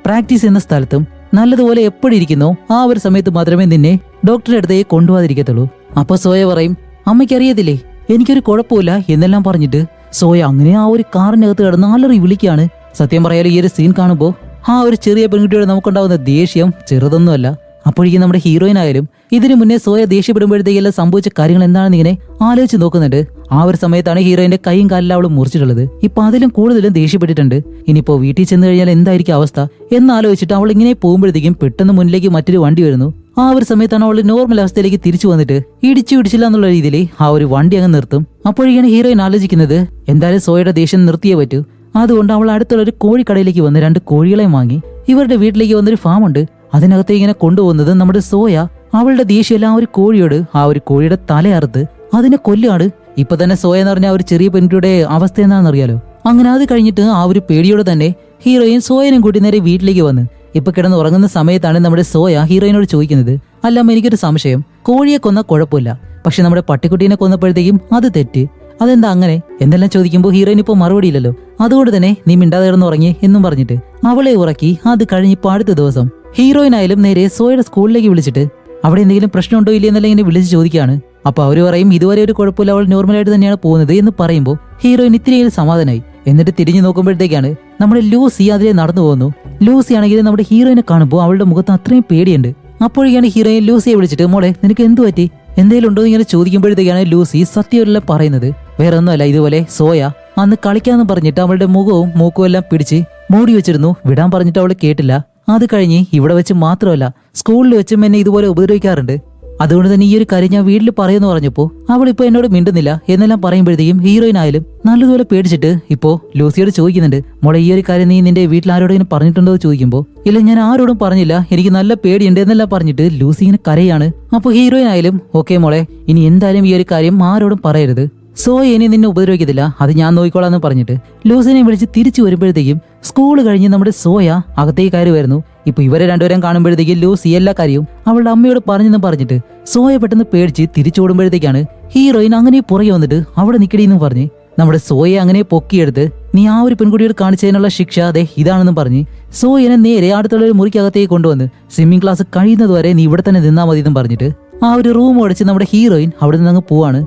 പ്രാക്ടീസ് ചെയ്യുന്ന സ്ഥലത്തും നല്ലതുപോലെ എപ്പോഴിരിക്കുന്നോ ആ ഒരു സമയത്ത് മാത്രമേ നിന്നെ ഡോക്ടറുടെ അടുത്തേക്ക് കൊണ്ടുപോകാതിരിക്കത്തുള്ളൂ. അപ്പൊ സോയ പറയും, അമ്മയ്ക്ക് അറിയത്തില്ലേ എനിക്കൊരു കുഴപ്പമില്ല എന്നെല്ലാം പറഞ്ഞിട്ട് സോയ അങ്ങനെ ആ ഒരു കാറിനകത്ത് കിടന്ന് അലറി വിളിക്കുകയാണ്. സത്യം പറയാലും ഈ ഒരു സീൻ കാണുമ്പോൾ ആ ഒരു ചെറിയ പെൺകുട്ടിയോട് നമുക്കുണ്ടാവുന്ന ദേഷ്യം ചെറുതൊന്നുമല്ല. അപ്പോഴേക്കും നമ്മുടെ ഹീറോയിൻ ആയാലും ഇതിനു മുന്നേ സോയ ദേഷ്യപ്പെടുമ്പോഴത്തേക്കെല്ലാം സംഭവിച്ച കാര്യങ്ങൾ എന്താണെന്ന് ഇങ്ങനെ ആലോചിച്ച് നോക്കുന്നുണ്ട്. ആ ഒരു സമയത്താണ് ഹീറോയിന്റെ കൈയും കാലിലും അവൾ മുറിച്ചിട്ടുള്ളത്. ഇപ്പൊ അതിലും കൂടുതലും ദേഷ്യപ്പെട്ടിട്ടുണ്ട്. ഇനിയിപ്പോ വീട്ടിൽ ചെന്ന് കഴിഞ്ഞാൽ എന്തായിരിക്കും അവസ്ഥ എന്നാലോചിച്ചിട്ട് അവൾ ഇങ്ങനെ പോകുമ്പോഴത്തേക്കും പെട്ടെന്ന് മുന്നിലേക്ക് മറ്റൊരു വണ്ടി വരുന്നു. ആ ഒരു സമയത്താണ് അവൾ നോർമൽ അവസ്ഥയിലേക്ക് തിരിച്ചു വന്നിട്ട് ഇടിച്ചില്ല എന്നുള്ള രീതിയിൽ ആ ഒരു വണ്ടി അങ്ങ് നിർത്തും. അപ്പോഴേക്കാണ് ഹീറോയിൻ ആലോചിക്കുന്നത്, എന്തായാലും സോയയുടെ ദേഷ്യം നിർത്തിയേ പറ്റൂ. അതുകൊണ്ട് അവൾ അടുത്തുള്ള ഒരു കോഴിക്കടയിലേക്ക് വന്ന് 2 കോഴികളെ വാങ്ങി ഇവരുടെ വീട്ടിലേക്ക് വന്നൊരു ഫാം ഉണ്ട്, അതിനകത്ത് ഇങ്ങനെ കൊണ്ടുപോകുന്നത് നമ്മുടെ സോയ അവളുടെ ദേഷ്യമെല്ലാം ആ ഒരു കോഴിയോട് ആ ഒരു കോഴിയുടെ തലയറുത്ത് അതിനെ കൊല്ലുകയാണ്. ഇപ്പൊ തന്നെ സോയ എന്ന് പറഞ്ഞ ആ ഒരു ചെറിയ പെൺകുട്ടിയുടെ അവസ്ഥ എന്താണെന്ന് അറിയാലോ. അങ്ങനെ അത് കഴിഞ്ഞിട്ട് ആ ഒരു പേടിയോടെ തന്നെ ഹീറോയിൻ സോയനും കൂട്ടി നേരെ വീട്ടിലേക്ക് വന്ന് ഇപ്പൊ കിടന്ന് ഉറങ്ങുന്ന സമയത്താണ് നമ്മുടെ സോയ ഹീറോയിനോട് ചോദിക്കുന്നത്, അല്ലമ്മ എനിക്കൊരു സംശയം, കോഴിയെ കൊന്ന കുഴപ്പമില്ല, പക്ഷെ നമ്മുടെ പട്ടിക്കുട്ടീനെ കൊന്നപ്പോഴത്തേക്കും അത് തെറ്റ്, അതെന്താ അങ്ങനെ എന്തെല്ലാം ചോദിക്കുമ്പോൾ ഹീറോയിൻ ഇപ്പോൾ മറുപടിയില്ലല്ലോ. അതുകൊണ്ട് തന്നെ നീ മിണ്ടാതെ കിടന്ന് ഉറങ്ങി എന്നും പറഞ്ഞിട്ട് അവളെ ഉറക്കി. അത് കഴിഞ്ഞിപ്പോൾ അടുത്ത ദിവസം ഹീറോയിനായാലും നേരെ സോയുടെ സ്കൂളിലേക്ക് വിളിച്ചിട്ട് അവിടെ എന്തെങ്കിലും പ്രശ്നമുണ്ടോ ഇല്ലേ എന്നെല്ലാം ഇങ്ങനെ വിളിച്ച് ചോദിക്കുകയാണ്. അപ്പൊ അവര് പറയും ഇതുവരെ ഒരു കുഴപ്പമില്ല, അവൾ നോർമലായിട്ട് തന്നെയാണ് പോകുന്നത് എന്ന് പറയുമ്പോൾ ഹീറോയിൻ ഇത്തിരിയേലും സമാധാനമായി. എന്നിട്ട് തിരിഞ്ഞു നോക്കുമ്പോഴത്തേക്കാണ് നമ്മുടെ ലൂസി അതിലെ നടന്നു പോകുന്നു. ലൂസി ആണെങ്കിൽ നമ്മുടെ ഹീറോയിനെ കാണുമ്പോൾ അവളുടെ മുഖത്ത് അത്രയും പേടിയുണ്ട്. അപ്പോഴേക്കാണ് ഹീറോയിൻ ലൂസിയെ വിളിച്ചിട്ട്, മോളെ നിനക്ക് എന്തു പറ്റി, എന്തെങ്കിലും ഉണ്ടോ ഇങ്ങനെ ചോദിക്കുമ്പോഴത്തേക്കാണ് ലൂസി സത്യമെല്ലാം പറയുന്നത്. വേറെ ഒന്നുമല്ല, ഇതുപോലെ സോയ അന്ന് കളിക്കാന്ന് പറഞ്ഞിട്ട് അവളുടെ മുഖവും മൂക്കും എല്ലാം പിടിച്ച് മൂടി വെച്ചിരുന്നു. വിടാൻ പറഞ്ഞിട്ട് അവൾ കേട്ടില്ല. അത് കഴിഞ്ഞ് ഇവിടെ വെച്ച് മാത്രമല്ല സ്കൂളിൽ വെച്ചും എന്നെ ഇതുപോലെ ഉപദ്രവിക്കാറുണ്ട്. അതുകൊണ്ട് തന്നെ ഈ ഒരു കാര്യം ഞാൻ വീട്ടിൽ പറയുമെന്ന് പറഞ്ഞപ്പോൾ അവളിപ്പോ എന്നോട് മിണ്ടുന്നില്ല എന്നെല്ലാം പറയുമ്പോഴത്തേക്കും ഹീറോയിൻ ആയാലും നല്ലതുപോലെ പേടിച്ചിട്ട് ഇപ്പോ ലൂസിയോട് ചോദിക്കുന്നുണ്ട്, മോളെ ഈ ഒരു കാര്യം നീ നിന്റെ വീട്ടിൽ ആരോടെങ്കിലും പറഞ്ഞിട്ടുണ്ടോ എന്ന് ചോദിക്കുമ്പോൾ ഇല്ല ഞാൻ ആരോടും പറഞ്ഞില്ല, എനിക്ക് നല്ല പേടിയുണ്ട് എന്നെല്ലാം പറഞ്ഞിട്ട് ലൂസി ഇങ്ങനെ കരയാണ്. അപ്പൊ ഹീറോയിൻ ആയാലും ഓക്കെ മോളെ ഇനി എന്തായാലും ഈ ഒരു കാര്യം ആരോടും പറയരുത്, സോയ ഇനി നിന്നെ ഉപദ്രവിക്കത്തില്ല, അത് ഞാൻ നോക്കിക്കോളാന്ന് പറഞ്ഞിട്ട് ലൂസിനെ വിളിച്ച് തിരിച്ചു വരുമ്പോഴത്തേക്കും സ്കൂൾ കഴിഞ്ഞ് നമ്മുടെ സോയ അകത്തേക്ക് കയറി വരുന്നു. ഇപ്പൊ ഇവരെ രണ്ടുപേരും കാണുമ്പോഴത്തേക്കും ലൂസി എല്ലാ കാര്യവും അവളുടെ അമ്മയോട് പറഞ്ഞെന്ന് പറഞ്ഞിട്ട് സോയ പെട്ടെന്ന് പേടിച്ച് തിരിച്ചോടുമ്പോഴത്തേക്കാണ് ഹീറോയിൻ അങ്ങനെ പുറകെ വന്നിട്ട് അവിടെ നിക്കടിയെന്ന് പറഞ്ഞ് നമ്മുടെ സോയെ അങ്ങനെ പൊക്കിയെടുത്ത് നീ ആ ഒരു പെൺകുട്ടിയോട് കാണിച്ചതിനുള്ള ശിക്ഷ അതെ ഇതാണെന്നും പറഞ്ഞ് സോയനെ നേരെ അടുത്തുള്ള ഒരു മുറിക്കകത്തേക്ക് കൊണ്ടുവന്ന് സ്വിമ്മിംഗ് ക്ലാസ് കഴിയുന്നതുവരെ നീ ഇവിടെ തന്നെ നിന്നാ മതി എന്നും പറഞ്ഞിട്ട് ആ ഒരു റൂം അടിച്ച് നമ്മുടെ ഹീറോയിൻ അവിടെ നിന്ന് അങ്ങ് പോവാണ്.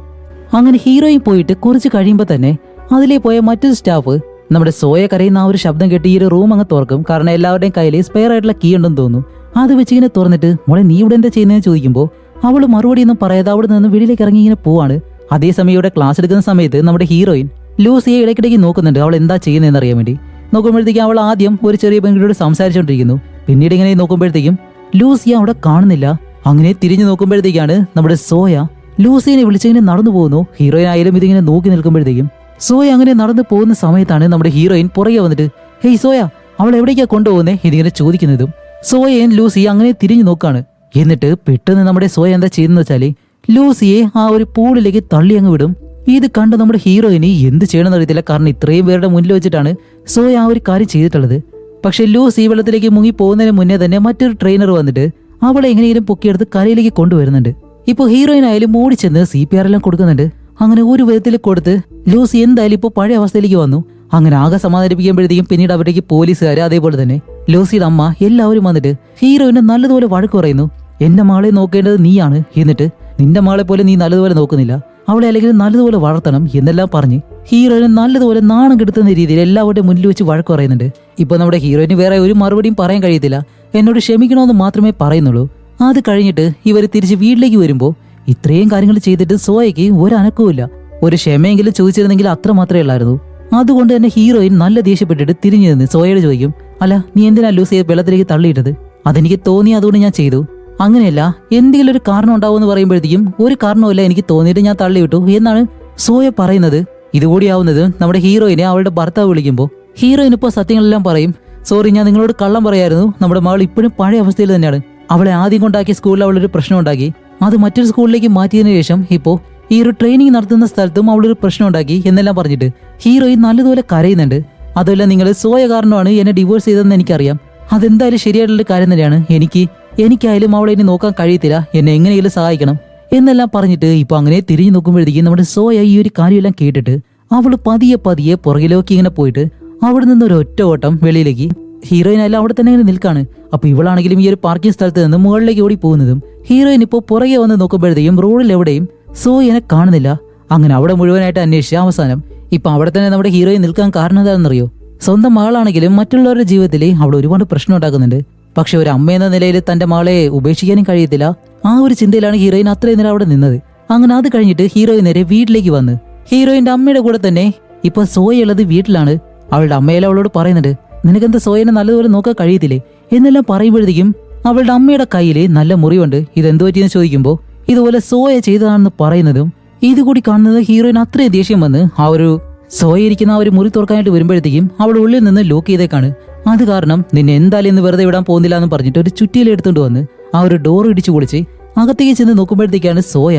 അങ്ങനെ ഹീറോയിൻ പോയിട്ട് കുറച്ച് കഴിയുമ്പോൾ തന്നെ അതിലേ പോയ മറ്റൊരു സ്റ്റാഫ് നമ്മുടെ സോയ കരയുന്ന ആ ഒരു ശബ്ദം കേട്ട് ഈ ഒരു റൂം അങ്ങ് തുറക്കും. കാരണം എല്ലാവരുടെയും കയ്യിൽ സ്പെയർ ആയിട്ടുള്ള കീ ഉണ്ടെന്ന് തോന്നുന്നു. അത് വെച്ച് ഇങ്ങനെ തുറന്നിട്ട് മോളെ നീ ഇവിടെ എന്താ ചെയ്യുന്നതെന്ന് ചോദിക്കുമ്പോൾ അവൾ മറുപടിയൊന്നും പറയാതെ അവിടെ നിന്ന് വെളിയിലേക്ക് ഇറങ്ങി ഇങ്ങനെ പോവാണ്. അതേസമയം ഇവിടെ ക്ലാസ് എടുക്കുന്ന സമയത്ത് നമ്മുടെ ഹീറോയിൻ ലൂസിയെ ഇടയ്ക്കിടയ്ക്ക് നോക്കുന്നുണ്ട് അവൾ എന്താ ചെയ്യുന്നതെന്ന് അറിയാൻ വേണ്ടി. നോക്കുമ്പോഴത്തേക്കും അവൾ ആദ്യം ഒരു ചെറിയ പെൺകുട്ടിയോട് സംസാരിച്ചുകൊണ്ടിരിക്കുന്നു. പിന്നീട് ഇങ്ങനെ നോക്കുമ്പോഴത്തേക്കും ലൂസിയെ അവിടെ കാണുന്നില്ല. അങ്ങനെ തിരിഞ്ഞു നോക്കുമ്പോഴത്തേക്കാണ് നമ്മുടെ സോയ ലൂസിയെ വിളിച്ചിങ്ങനെ നടന്നു പോകുന്നു. ഹീറോയിൻ ആയാലും ഇതിങ്ങനെ നോക്കി നിൽക്കുമ്പോഴത്തേക്കും സോയ അങ്ങനെ നടന്നു പോകുന്ന സമയത്താണ് നമ്മുടെ ഹീറോയിൻ പുറകെ വന്നിട്ട് ഹേയ് സോയ അവൾ എവിടേക്കാ കൊണ്ടുപോകുന്നേ ഇതിങ്ങനെ ചോദിക്കുന്നതും സോയയും ലൂസി അങ്ങനെ തിരിഞ്ഞു നോക്കാണ്. എന്നിട്ട് പെട്ടെന്ന് നമ്മുടെ സോയ എന്താ ചെയ്യുന്നത് വെച്ചാല് ലൂസിയെ ആ ഒരു പൂളിലേക്ക് തള്ളി അങ്ങ് വിടും. ഇത് കണ്ട് നമ്മുടെ ഹീറോയിന് എന്ത് ചെയ്യണമെന്ന് അറിയത്തില്ല. കാരണം ഇത്രയും പേരുടെ മുന്നിൽ വെച്ചിട്ടാണ് സോയ ആ ഒരു കാര്യം ചെയ്തിട്ടുള്ളത്. പക്ഷെ ലൂസി വെള്ളത്തിലേക്ക് മുങ്ങി പോകുന്നതിന് മുന്നേ തന്നെ മറ്റൊരു ട്രെയിനർ വന്നിട്ട് അവളെ എങ്ങനെയെങ്കിലും പൊക്കിയെടുത്ത് കരയിലേക്ക് കൊണ്ടുവരുന്നുണ്ട്. ഇപ്പോൾ ഹീറോയിൻ ആയാലും ഓടിച്ചെന്ന് CPR എല്ലാം കൊടുക്കുന്നുണ്ട്. അങ്ങനെ ഒരു വിധത്തിൽ കൊടുത്ത് ലൂസി എന്തായാലും ഇപ്പോൾ പഴയ അവസ്ഥയിലേക്ക് വന്നു. അങ്ങനെ ആകെ സമാധാനിപ്പിക്കുമ്പോഴത്തേക്കും പിന്നീട് അവിടേക്ക് പോലീസുകാർ അതേപോലെ തന്നെ ലൂസിയുടെ അമ്മ എല്ലാവരും വന്നിട്ട് ഹീറോയിനെ നല്ലതുപോലെ വഴക്ക് പറയുന്നു. എന്റെ മകളെ നോക്കേണ്ടത് നീയാണ്, എന്നിട്ട് നിന്റെ മകളെ പോലെ നീ നല്ലതുപോലെ നോക്കുന്നില്ല, അവളെ അല്ലെങ്കിൽ നല്ലതുപോലെ വളർത്തണം എന്നെല്ലാം പറഞ്ഞ് ഹീറോയിനെ നല്ലതുപോലെ നാണം കെടുത്തുന്ന രീതിയിൽ എല്ലാവരുടെയും മുന്നിൽ വെച്ച് വഴക്ക് പറയുന്നുണ്ട്. ഇപ്പൊ നമ്മുടെ ഹീറോയിന് വേറെ ഒരു മറുപടിയും പറയാൻ കഴിയത്തില്ല, എന്നോട് ക്ഷമിക്കണമെന്ന് മാത്രമേ പറയുന്നുള്ളൂ. അത് കഴിഞ്ഞിട്ട് ഇവർ തിരിച്ച് വീട്ടിലേക്ക് വരുമ്പോൾ ഇത്രയും കാര്യങ്ങൾ ചെയ്തിട്ട് സോയയ്ക്ക് ഒരു അനക്കവുമില്ല. ഒരു ക്ഷമയെങ്കിലും ചോദിച്ചിരുന്നെങ്കിൽ അത്ര മാത്രമേ ഉള്ളായിരുന്നു. അതുകൊണ്ട് തന്നെ ഹീറോയിൻ നല്ല ദേഷ്യപ്പെട്ടിട്ട് തിരിഞ്ഞു നിന്ന് സോയയോട് ചോദിക്കും, അല്ല നീ എന്തിനാ ലൂസിയെ വെള്ളത്തിലേക്ക് തള്ളിയിട്ടത്? അതെനിക്ക് തോന്നി, അതുകൊണ്ട് ഞാൻ ചെയ്തു. അങ്ങനെയല്ല, എന്തെങ്കിലും ഒരു കാരണം ഉണ്ടാവുമെന്ന് പറയുമ്പോഴത്തേക്കും ഒരു കാരണവുമില്ല, എനിക്ക് തോന്നിയിട്ട് ഞാൻ തള്ളിവിട്ടു എന്നാണ് സോയ പറയുന്നത്. ഇതുകൂടിയാവുന്നത് നമ്മുടെ ഹീറോയിനെ അവളുടെ ഭർത്താവ് വിളിക്കുമ്പോൾ ഹീറോയിൻ ഇപ്പോൾ സത്യങ്ങളെല്ലാം പറയും. സോറി, ഞാൻ നിങ്ങളോട് കള്ളം പറയായിരുന്നു. നമ്മുടെ മകൾ ഇപ്പോഴും പഴയ അവസ്ഥയിൽ തന്നെയാണ്. അവളെ ആദ്യം കൊണ്ടാക്കിയ സ്കൂളിൽ അവളൊരു പ്രശ്നം ഉണ്ടാക്കി. അത് മറ്റൊരു സ്കൂളിലേക്ക് മാറ്റിയതിനു ശേഷം ഇപ്പോൾ ഈ ഒരു ട്രെയിനിങ് നടത്തുന്ന സ്ഥലത്തും അവളൊരു പ്രശ്നം ഉണ്ടാക്കി എന്നെല്ലാം പറഞ്ഞിട്ട് ഹീറോയിൻ നല്ലതുപോലെ കരയുന്നുണ്ട്. അതുമല്ല, നിങ്ങൾ സോയ കാരണമാണ് എന്നെ ഡിവോഴ്സ് ചെയ്തതെന്ന് എനിക്കറിയാം. അതെന്തായാലും ശരിയായിട്ടുള്ള കാര്യം തന്നെയാണ്. എനിക്കായാലും അവളെ ഇനി നോക്കാൻ കഴിയത്തില്ല. എന്നെ എങ്ങനെയെങ്കിലും സഹായിക്കണം എന്നെല്ലാം പറഞ്ഞിട്ട് ഇപ്പൊ അങ്ങനെ തിരിഞ്ഞു നോക്കുമ്പോഴത്തേക്കും നമ്മുടെ സോയ ഈ ഒരു കാര്യമെല്ലാം കേട്ടിട്ട് അവള് പതിയെ പതിയെ പുറകിലേക്ക് ഇങ്ങനെ പോയിട്ട് അവിടെ നിന്ന് ഒരു ഒറ്റ ഓട്ടം വെളിയിലേക്ക്. ഹീറോയിൻ അല്ല അവിടെ തന്നെ ഇങ്ങനെ നിൽക്കാണ്. അപ്പൊ ഇവളാണെങ്കിലും ഈ ഒരു പാർക്കിംഗ് സ്ഥലത്ത് നിന്ന് മുകളിലേക്ക് ഓടി പോകുന്നതും ഹീറോയിൻ ഇപ്പോൾ പുറകെ വന്ന് നോക്കുമ്പോഴത്തേക്കും റോഡിൽ എവിടെയും സോയനെ കാണുന്നില്ല. അങ്ങനെ അവിടെ മുഴുവനായിട്ട് അന്വേഷിച്ച അവസാനം ഇപ്പൊ അവിടെ തന്നെ നമ്മുടെ ഹീറോയിൻ നിൽക്കാൻ കാരണം എന്താണെന്നറിയോ? സ്വന്തം മകളാണെങ്കിലും മറ്റുള്ളവരുടെ ജീവിതത്തിൽ അവൾ ഒരുപാട് പ്രശ്നം ഉണ്ടാക്കുന്നുണ്ട്. പക്ഷെ ഒരു അമ്മ എന്ന നിലയിൽ തന്റെ മകളെ ഉപേക്ഷിക്കാനും കഴിയത്തില്ല. ആ ഒരു ചിന്തയിലാണ് ഹീറോയിൻ അത്രയും നേരം അവിടെ നിന്നത്. അങ്ങനെ അത് കഴിഞ്ഞിട്ട് ഹീറോയിൻ നേരെ വീട്ടിലേക്ക് വന്ന് ഹീറോയിന്റെ അമ്മയുടെ കൂടെ തന്നെ ഇപ്പൊ സോയ ഉള്ളത് വീട്ടിലാണ്. അവളുടെ അമ്മയെല്ലാം അവളോട് പറയുന്നുണ്ട്, നിനക്കെന്താ സോയനെ നല്ലതുപോലെ നോക്കാൻ കഴിയത്തില്ലേ എന്നെല്ലാം പറയുമ്പോഴത്തേക്കും അവളുടെ അമ്മയുടെ കയ്യില് നല്ല മുറിവുണ്ട്. ഇതെന്തു പറ്റിയെന്ന് ചോദിക്കുമ്പോൾ ഇതുപോലെ സോയ ചെയ്തതാണെന്ന് പറയുന്നതും ഇതുകൂടി കാണുന്നത് ഹീറോയിൻ അത്രയും ദേഷ്യം വന്ന് ആ ഒരു സോയ ഇരിക്കുന്ന ആ ഒരു മുറി തുറക്കാനായിട്ട് വരുമ്പോഴത്തേക്കും അവൾ ഉള്ളിൽ നിന്ന് ലോക്ക് ചെയ്തേക്കാണ്. അത് കാരണം നിന്നെ എന്തായാലും ഇന്ന് വെറുതെ വിടാൻ പോകുന്നില്ല എന്ന് പറഞ്ഞിട്ട് ഒരു ചുറ്റിയിൽ എടുത്തുകൊണ്ട് വന്ന് ആ ഒരു ഡോർ ഇടിച്ചു പൊളിച്ച് അകത്തേക്ക് ചെന്ന് നോക്കുമ്പോഴത്തേക്കാണ് സോയ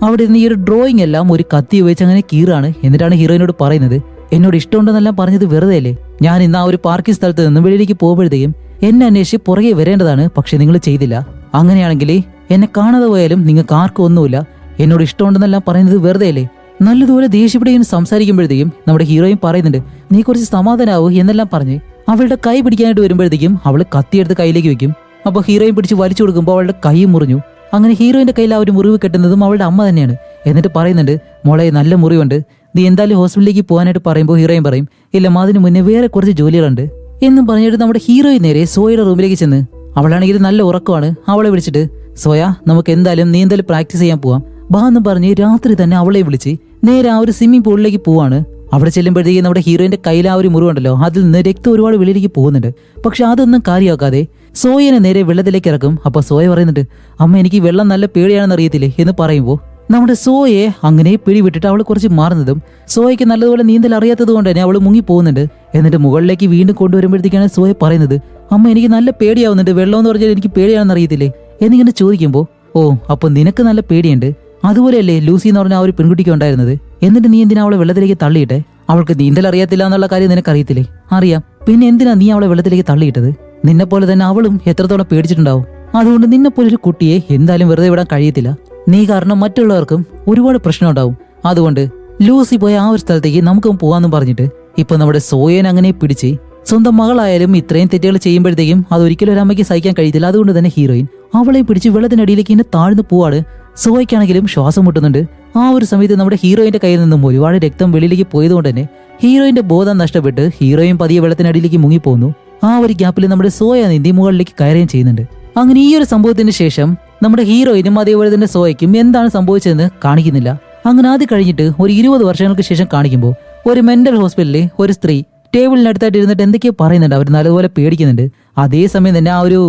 അവിടെ നിന്ന് ഈ ഒരു ഡ്രോയിങ് എല്ലാം ഒരു കത്തി ഉപയോഗിച്ച് അങ്ങനെ കീറാണ്. എന്നിട്ടാണ് ഹീറോയിനോട് പറയുന്നത്, എന്നോട് ഇഷ്ടമുണ്ടെന്നെല്ലാം പറഞ്ഞത് വെറുതെ അല്ലേ? ഞാൻ ഇന്ന് ആ ഒരു പാർക്കിംഗ് സ്ഥലത്ത് നിന്ന് വെളിയിലേക്ക് പോകുമ്പോഴത്തേക്കും എന്നെ അന്വേഷിച്ച് പുറകെ വരേണ്ടതാണ്. പക്ഷെ നിങ്ങൾ ചെയ്തില്ല. അങ്ങനെയാണെങ്കിൽ എന്നെ കാണാതെ പോയാലും നിങ്ങൾക്ക് ആർക്കും ഒന്നുമില്ല. എന്നോട് ഇഷ്ടമുണ്ടെന്നെല്ലാം പറയുന്നത് വെറുതെ അല്ലേ? നല്ലതുപോലെ ദേഷ്യപ്പെടുകയും സംസാരിക്കുമ്പോഴത്തേക്കും നമ്മുടെ ഹീറോയിൻ പറയുന്നുണ്ട്, നീ കുറച്ച് സമാധാനാവൂ എന്നെല്ലാം പറഞ്ഞ് അവളുടെ കൈ പിടിക്കാനായിട്ട് വരുമ്പോഴത്തേക്കും അവള് കത്തിയെടുത്ത് കയ്യിലേക്ക് വെക്കും. അപ്പൊ ഹീറോയിൻ പിടിച്ച് വലിച്ചു കൊടുക്കുമ്പോൾ അവളുടെ കൈ മുറിഞ്ഞു. അങ്ങനെ ഹീറോയിന്റെ കയ്യിൽ ആ ഒരു മുറിവ് കെട്ടുന്നതും അവളുടെ അമ്മ തന്നെയാണ്. എന്നിട്ട് പറയുന്നുണ്ട്, മോളെ നല്ല മുറിവുണ്ട്, നീ എന്തായാലും ഹോസ്പിറ്റലിലേക്ക് പോകാനായിട്ട് പറയുമ്പോൾ ഹീറോയിൻ പറയും, ഇല്ല അതിന് മുന്നേ വേറെ കുറച്ച് ജോലികളുണ്ട് എന്നും പറഞ്ഞിട്ട് നമ്മുടെ ഹീറോയിൻ നേരെ സോയയുടെ റൂമിലേക്ക് ചെന്ന് അവളാണെങ്കിൽ നല്ല ഉറക്കമാണ്. അവളെ വിളിച്ചിട്ട്, സോയ നമുക്ക് എന്തായാലും നീന്തൽ പ്രാക്ടീസ് ചെയ്യാൻ പോവാം ബാ എന്ന് പറഞ്ഞ് രാത്രി തന്നെ അവളെ വിളിച്ച് നേരെ ആ ഒരു സ്വിമ്മിംഗ് പൂളിലേക്ക് പോവാണ്. അവിടെ ചെല്ലുമ്പോഴത്തേക്കും നമ്മുടെ ഹീറോയിന്റെ കയ്യിൽ ആ ഒരു മുറിവുണ്ടല്ലോ, അതിൽ നിന്ന് രക്തം ഒരുപാട് വെളിയിലേക്ക് പോകുന്നുണ്ട്. പക്ഷെ അതൊന്നും കാര്യമാക്കാതെ സോയനെ നേരെ വെള്ളത്തിലേക്ക് ഇറക്കും. അപ്പൊ സോയ പറയുന്നുണ്ട്, അമ്മ എനിക്ക് വെള്ളം നല്ല പേടിയാണെന്ന് അറിയത്തില്ലേ എന്ന് പറയുമ്പോൾ നമ്മുടെ സോയയെ അങ്ങനെ പിടിവിട്ടിട്ട് അവൾ കുറച്ച് മാറുന്നതും സോയയ്ക്ക് നല്ലതുപോലെ നീന്തൽ അറിയാത്തത് കൊണ്ട് തന്നെ അവൾ മുങ്ങി പോകുന്നുണ്ട്. എന്നിട്ട് മുകളിലേക്ക് വീണ്ടും കൊണ്ടുവരുമ്പോഴത്തേക്കാണ് സോയ പറയുന്നത്, അമ്മ എനിക്ക് നല്ല പേടിയാവുന്നുണ്ട്, വെള്ളം എന്ന് പറഞ്ഞാൽ എനിക്ക് പേടിയാണെന്ന് അറിയത്തില്ലേ എന്നിങ്ങനെ ചോദിക്കുമ്പോൾ, ഓ അപ്പൊ നിനക്ക് നല്ല പേടിയുണ്ട്, അതുപോലെയല്ലേ ലൂസി എന്ന് പറഞ്ഞ ആ ഒരു പെൺകുട്ടിക്ക് ഉണ്ടായിരുന്നത്, എന്നിട്ട് നീ എന്തിനാ അവളെ വെള്ളത്തിലേക്ക് തള്ളിയിട്ടെ? അവൾക്ക് നീന്തൽ അറിയത്തില്ല എന്നുള്ള കാര്യം നിനക്കറിയത്തില്ലേ? അറിയാം, പിന്നെ എന്തിനാ നീ അവളെ വെള്ളത്തിലേക്ക് തള്ളിയിട്ടത്? നിന്നെ പോലെ തന്നെ അവളും എത്രത്തോളം പേടിച്ചിട്ടുണ്ടാവും. അതുകൊണ്ട് നിന്നെപ്പോലെ ഒരു കുട്ടിയെ എന്തായാലും വെറുതെ വിടാൻ കഴിയത്തില്ല. നീ കാരണം മറ്റുള്ളവർക്കും ഒരുപാട് പ്രശ്നം ഉണ്ടാവും. അതുകൊണ്ട് ലൂസി പോയ ആ ഒരു സ്ഥലത്തേക്ക് നമുക്കും പോവാന്നും പറഞ്ഞിട്ട് ഇപ്പൊ നമ്മുടെ സോയനെ അങ്ങനെ പിടിച്ച് സ്വന്തം മകളായാലും ഇത്രയും തെറ്റുകൾ ചെയ്യുമ്പോഴത്തേക്കും അതൊരിക്കലും ഒരു അമ്മയ്ക്ക് സഹിക്കാൻ കഴിയത്തില്ല. അതുകൊണ്ട് തന്നെ ഹീറോയിൻ അവളെ പിടിച്ച് വെള്ളത്തിനടിയിലേക്ക് ഇങ്ങനെ താഴ്ന്നു പോവാണ്. സോയ്ക്കാണെങ്കിലും ശ്വാസം മുട്ടുന്നുണ്ട്. ആ ഒരു സമയത്ത് നമ്മുടെ ഹീറോയിന്റെ കയ്യിൽ നിന്നും ഒരുപാട് രക്തം വെളിയിലേക്ക് പോയതുകൊണ്ട് തന്നെ ഹീറോയിന്റെ ബോധം നഷ്ടപ്പെട്ട് ഹീറോയിൻ പതിയെ വെള്ളത്തിനടിയിലേക്ക് മുങ്ങിപ്പോകുന്നു. ആ ഒരു ഗ്യാപ്പിൽ നമ്മുടെ സോയ നീന്തി മുകളിലേക്ക് കയറുകയും ചെയ്യുന്നുണ്ട്. അങ്ങനെ ഈ ഒരു സംഭവത്തിന് ശേഷം നമ്മുടെ ഹീറോയിനും അതേപോലെ തന്നെ സോയയ്ക്കും എന്താണ് സംഭവിച്ചതെന്ന് കാണിക്കുന്നില്ല. അങ്ങനെ അത് കഴിഞ്ഞിട്ട് ഒരു 20 വർഷങ്ങൾക്ക് ശേഷം കാണിക്കുമ്പോൾ ഒരു മെന്റൽ ഹോസ്പിറ്റലിൽ ഒരു സ്ത്രീ ടേബിളിനടുത്തായിട്ട് ഇരുന്നിട്ട് എന്തൊക്കെയോ പറയുന്നുണ്ട്. അവർ നല്ലതുപോലെ പേടിക്കുന്നുണ്ട്. അതേസമയം തന്നെ ആ ഒരു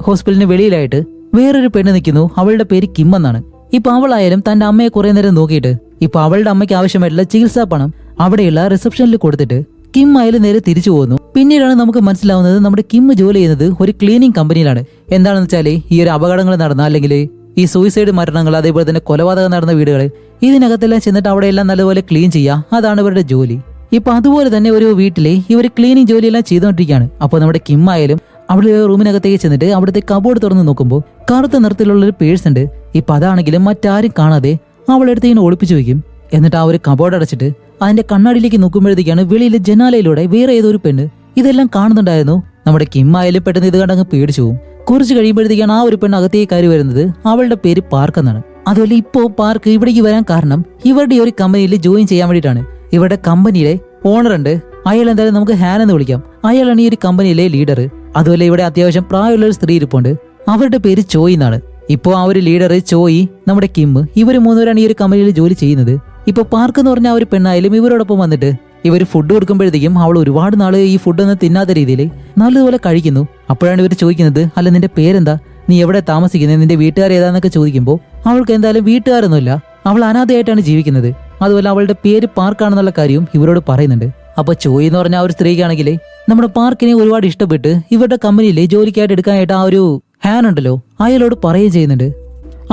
ഹോസ്പിറ്റലിന് വെളിയിലായിട്ട് വേറൊരു പെണ്ണ് നിൽക്കുന്നു. അവളുടെ പേര് കിം എന്നാണ്. ഇപ്പൊ അവളായാലും തന്റെ അമ്മയെ കുറെ നേരം നോക്കിയിട്ട് ഇപ്പൊ അവളുടെ അമ്മയ്ക്ക് ആവശ്യമായിട്ടുള്ള ചികിത്സാ പണം അവിടെയുള്ള റിസപ്ഷനിൽ കൊടുത്തിട്ട് കിം ആയാലും നേരെ തിരിച്ചു പോകുന്നു. പിന്നീടാണ് നമുക്ക് മനസ്സിലാവുന്നത് നമ്മുടെ കിം ജോലി ചെയ്യുന്നത് ഒരു ക്ലീനിങ് കമ്പനിയിലാണ്. എന്താണെന്ന് വെച്ചാല് ഈ ഒരു അപകടങ്ങൾ നടന്ന അല്ലെങ്കിൽ ഈ സൂയിസൈഡ് മരണങ്ങൾ അതേപോലെ തന്നെ കൊലപാതകം നടന്ന വീടുകൾ ഇതിനകത്തെല്ലാം ചെന്നിട്ട് അവിടെയെല്ലാം നല്ലപോലെ ക്ലീൻ ചെയ്യുക, അതാണ് ഇവരുടെ ജോലി. ഇപ്പൊ അതുപോലെ തന്നെ ഒരു വീട്ടിലെ ഇവർ ക്ലീനിങ് ജോലിയെല്ലാം ചെയ്തുകൊണ്ടിരിക്കുകയാണ്. അപ്പൊ നമ്മുടെ കിം ആയാലും അവിടെ റൂമിനകത്തേക്ക് ചെന്നിട്ട് അവിടുത്തെ കബോർഡ് തുറന്ന് നോക്കുമ്പോൾ കറുത്ത നിറത്തിലുള്ളൊരു പേഴ്സ് ഉണ്ട്. ഇപ്പൊ അതാണെങ്കിലും മറ്റാരും കാണാതെ അവളെടുത്ത് ഇങ്ങനെ ഒളിപ്പിച്ചു വെക്കും. എന്നിട്ട് ആ ഒരു കബോർഡ് അടച്ചിട്ട് അതിന്റെ കണ്ണാടിയിലേക്ക് നോക്കുമ്പോഴത്തേക്കാണ് വെളിയിലെ ജനാലയിലൂടെ വേറെ ഏതോ ഒരു പെണ്ണ് ഇതെല്ലാം കാണുന്നുണ്ടായിരുന്നു. നമ്മുടെ കിം ആയാലും പെട്ടെന്ന് ഇത് കണ്ടങ്ങ് പേടിച്ചു പോകും. കുറച്ച് കഴിയുമ്പോഴത്തേക്കാണ് ആ ഒരു പെണ്ണ് അകത്തേക്ക് കയറി വരുന്നത്. അവളുടെ പേര് പാർക്ക് എന്നാണ്. അതുപോലെ ഇപ്പോ പാർക്ക് ഇവിടേക്ക് വരാൻ കാരണം ഇവരുടെ ഒരു കമ്പനിയിൽ ജോയിൻ ചെയ്യാൻ വേണ്ടിയിട്ടാണ്. ഇവരുടെ കമ്പനിയിലെ ഓണർ ഉണ്ട്. അയാൾ എന്തായാലും നമുക്ക് ഹാൻ എന്ന് വിളിക്കാം. അയാളാണ് ഈ ഒരു കമ്പനിയിലെ ലീഡർ. അതുപോലെ ഇവിടെ അത്യാവശ്യം പ്രായമുള്ള ഒരു സ്ത്രീ ഇരിപ്പുണ്ട്. അവരുടെ പേര് ചോയ് എന്നാണ്. ഇപ്പോ ആ ഒരു ലീഡർ ചോയ്, നമ്മുടെ കിം, ഇവര് മൂന്നുപേരാണ് ഈ ഒരു കമ്പനിയിൽ ജോലി ചെയ്യുന്നത്. ഇപ്പൊ പാർക്ക് എന്ന് പറഞ്ഞ ആ ഒരു പെണ്ണായാലും ഇവരോടൊപ്പം വന്നിട്ട് ഇവർ ഫുഡ് കൊടുക്കുമ്പോഴത്തേക്കും അവൾ ഒരുപാട് നാള് ഈ ഫുഡൊന്നും തിന്നാത്ത രീതിയിൽ നല്ലതുപോലെ കഴിക്കുന്നു. അപ്പോഴാണ് ഇവർ ചോദിക്കുന്നത്, അല്ല നിന്റെ പേരെന്താ, നീ എവിടെ താമസിക്കുന്നത്, നിന്റെ വീട്ടുകാർ ഏതാന്നൊക്കെ ചോദിക്കുമ്പോൾ അവൾക്ക് എന്തായാലും വീട്ടുകാരൊന്നുമില്ല. അവൾ അനാഥയായിട്ടാണ് ജീവിക്കുന്നത്. അതുപോലെ അവളുടെ പേര് പാർക്കാണെന്നുള്ള കാര്യവും ഇവരോട് പറയുന്നുണ്ട്. അപ്പൊ ചോയ് എന്ന് പറഞ്ഞ ആ ഒരു സ്ത്രീക്കാണെങ്കിൽ നമ്മുടെ പാർക്കിനെ ഒരുപാട് ഇഷ്ടപ്പെട്ട് ഇവരുടെ കമ്പനിയിൽ ജോലിക്കായിട്ട് എടുക്കാനായിട്ട് ആ ഒരു ഹാൻ ഉണ്ടല്ലോ അയാളോട് പറയുകയും ചെയ്യുന്നുണ്ട്.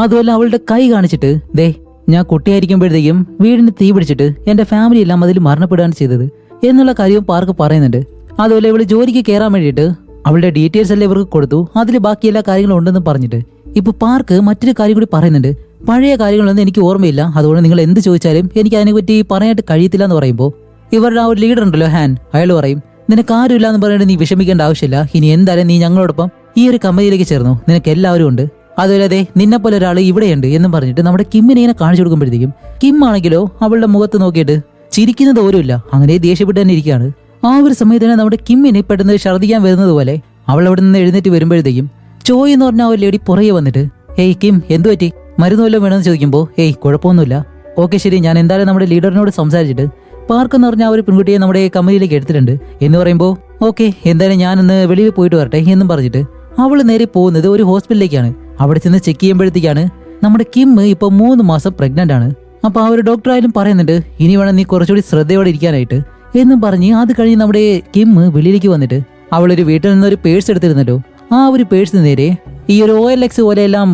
അതുപോലെ അവളുടെ കൈ കാണിച്ചിട്ട് ദേ ഞാൻ കുട്ടിയായിരിക്കുമ്പോഴത്തേക്കും വീടിന് തീ പിടിച്ചിട്ട് എന്റെ ഫാമിലി എല്ലാം അതിൽ മരണപ്പെടുകയാണ് ചെയ്തത് എന്നുള്ള കാര്യവും പാർക്ക് പറയുന്നുണ്ട്. അതുപോലെ ഇവള് ജോലിക്ക് കയറാൻ വേണ്ടിയിട്ട് അവളുടെ ഡീറ്റെയിൽസ് എല്ലാം ഇവർക്ക് കൊടുത്തു. അതിൽ ബാക്കി എല്ലാ കാര്യങ്ങളും ഉണ്ടെന്ന് പറഞ്ഞിട്ട് ഇപ്പൊ പാർക്ക് മറ്റൊരു കാര്യം കൂടി പറയുന്നുണ്ട്. പഴയ കാര്യങ്ങളൊന്നും എനിക്ക് ഓർമ്മയില്ല, അതുകൊണ്ട് നിങ്ങൾ എന്ത് ചോദിച്ചാലും എനിക്ക് അതിനെപ്പറ്റി പറയാനായിട്ട് കഴിയത്തില്ല എന്ന് പറയുമ്പോൾ ഇവരുടെ ആ ഒരു ലീഡർ ഉണ്ടല്ലോ ഹാൻ, അയാൾ പറയും നിനക്ക് ആരുമില്ല എന്ന് പറഞ്ഞിട്ട് നീ വിഷമിക്കേണ്ട ആവശ്യമില്ല. ഇനി എന്തായാലും നീ ഞങ്ങളോടൊപ്പം ഈ ഒരു കമ്പനിയിലേക്ക് ചേർന്നു, നിനക്ക് എല്ലാവരും ഉണ്ട്. അതുപോലെ അതെ നിന്നെ പോലെ ഒരാൾ ഇവിടെയുണ്ട് എന്നും പറഞ്ഞിട്ട് നമ്മുടെ കിമ്മിനെ ഇങ്ങനെ കാണിച്ചു കൊടുക്കുമ്പോഴത്തേക്കും കിം ആണെങ്കിലോ അവളുടെ മുഖത്ത് നോക്കിയിട്ട് ചിരിക്കുന്നത് ഓരുമില്ല, അങ്ങനെ ദേഷ്യപ്പെട്ട് തന്നെ ഇരിക്കുകയാണ്. ആ ഒരു സമയത്ത് തന്നെ നമ്മുടെ കിമ്മിനെ പെട്ടെന്ന് ഛർദ്ദിക്കാൻ വരുന്നത് പോലെ അവൾ അവിടെ നിന്ന് എഴുന്നേറ്റ് വരുമ്പോഴത്തേക്കും ചോയ് എന്ന് പറഞ്ഞ ആ ഒരു ലേഡി പുറകെ വന്നിട്ട് ഏയ് കിം എന്തു പറ്റി, മരുന്ന് വല്ലതും വേണമെന്ന് ചോദിക്കുമ്പോൾ ഏയ് കുഴപ്പമൊന്നുമില്ല, ഓക്കെ ശരി ഞാൻ എന്തായാലും നമ്മുടെ ലീഡറിനോട് സംസാരിച്ചിട്ട് പാർക്ക് എന്ന് പറഞ്ഞ ആ ഒരു പെൺകുട്ടിയെ നമ്മുടെ കമ്പനിയിലേക്ക് എടുത്തിട്ടുണ്ട് എന്ന് പറയുമ്പോൾ ഓക്കെ എന്തായാലും ഞാനൊന്ന് വെളിയിൽ പോയിട്ട് വരട്ടെ എന്നും പറഞ്ഞിട്ട് അവൾ നേരെ പോകുന്നത് ഒരു ഹോസ്പിറ്റലിലേക്കാണ്. അവിടെ ചെന്ന് ചെക്ക് ചെയ്യുമ്പോഴത്തേക്കാണ് നമ്മുടെ കിം ഇപ്പൊ 3 മാസം പ്രഗ്നന്റ് ആണ്. അപ്പൊ ആ ഒരു ഡോക്ടർ ആയാലും പറയുന്നുണ്ട് ഇനി വേണം നീ കുറച്ചുകൂടി ശ്രദ്ധയോടെ ഇരിക്കാനായിട്ട് എന്നും പറഞ്ഞ് അത് കഴിഞ്ഞ് നമ്മുടെ കിം വെളിയിലേക്ക് വന്നിട്ട് അവളൊരു വീട്ടിൽ നിന്ന് ഒരു പേഴ്സ് എടുത്തിരുന്നല്ലോ. ആ ഒരു പേഴ്സ് നേരെ ഈ ഒരു OLX പോലെയെല്ലാം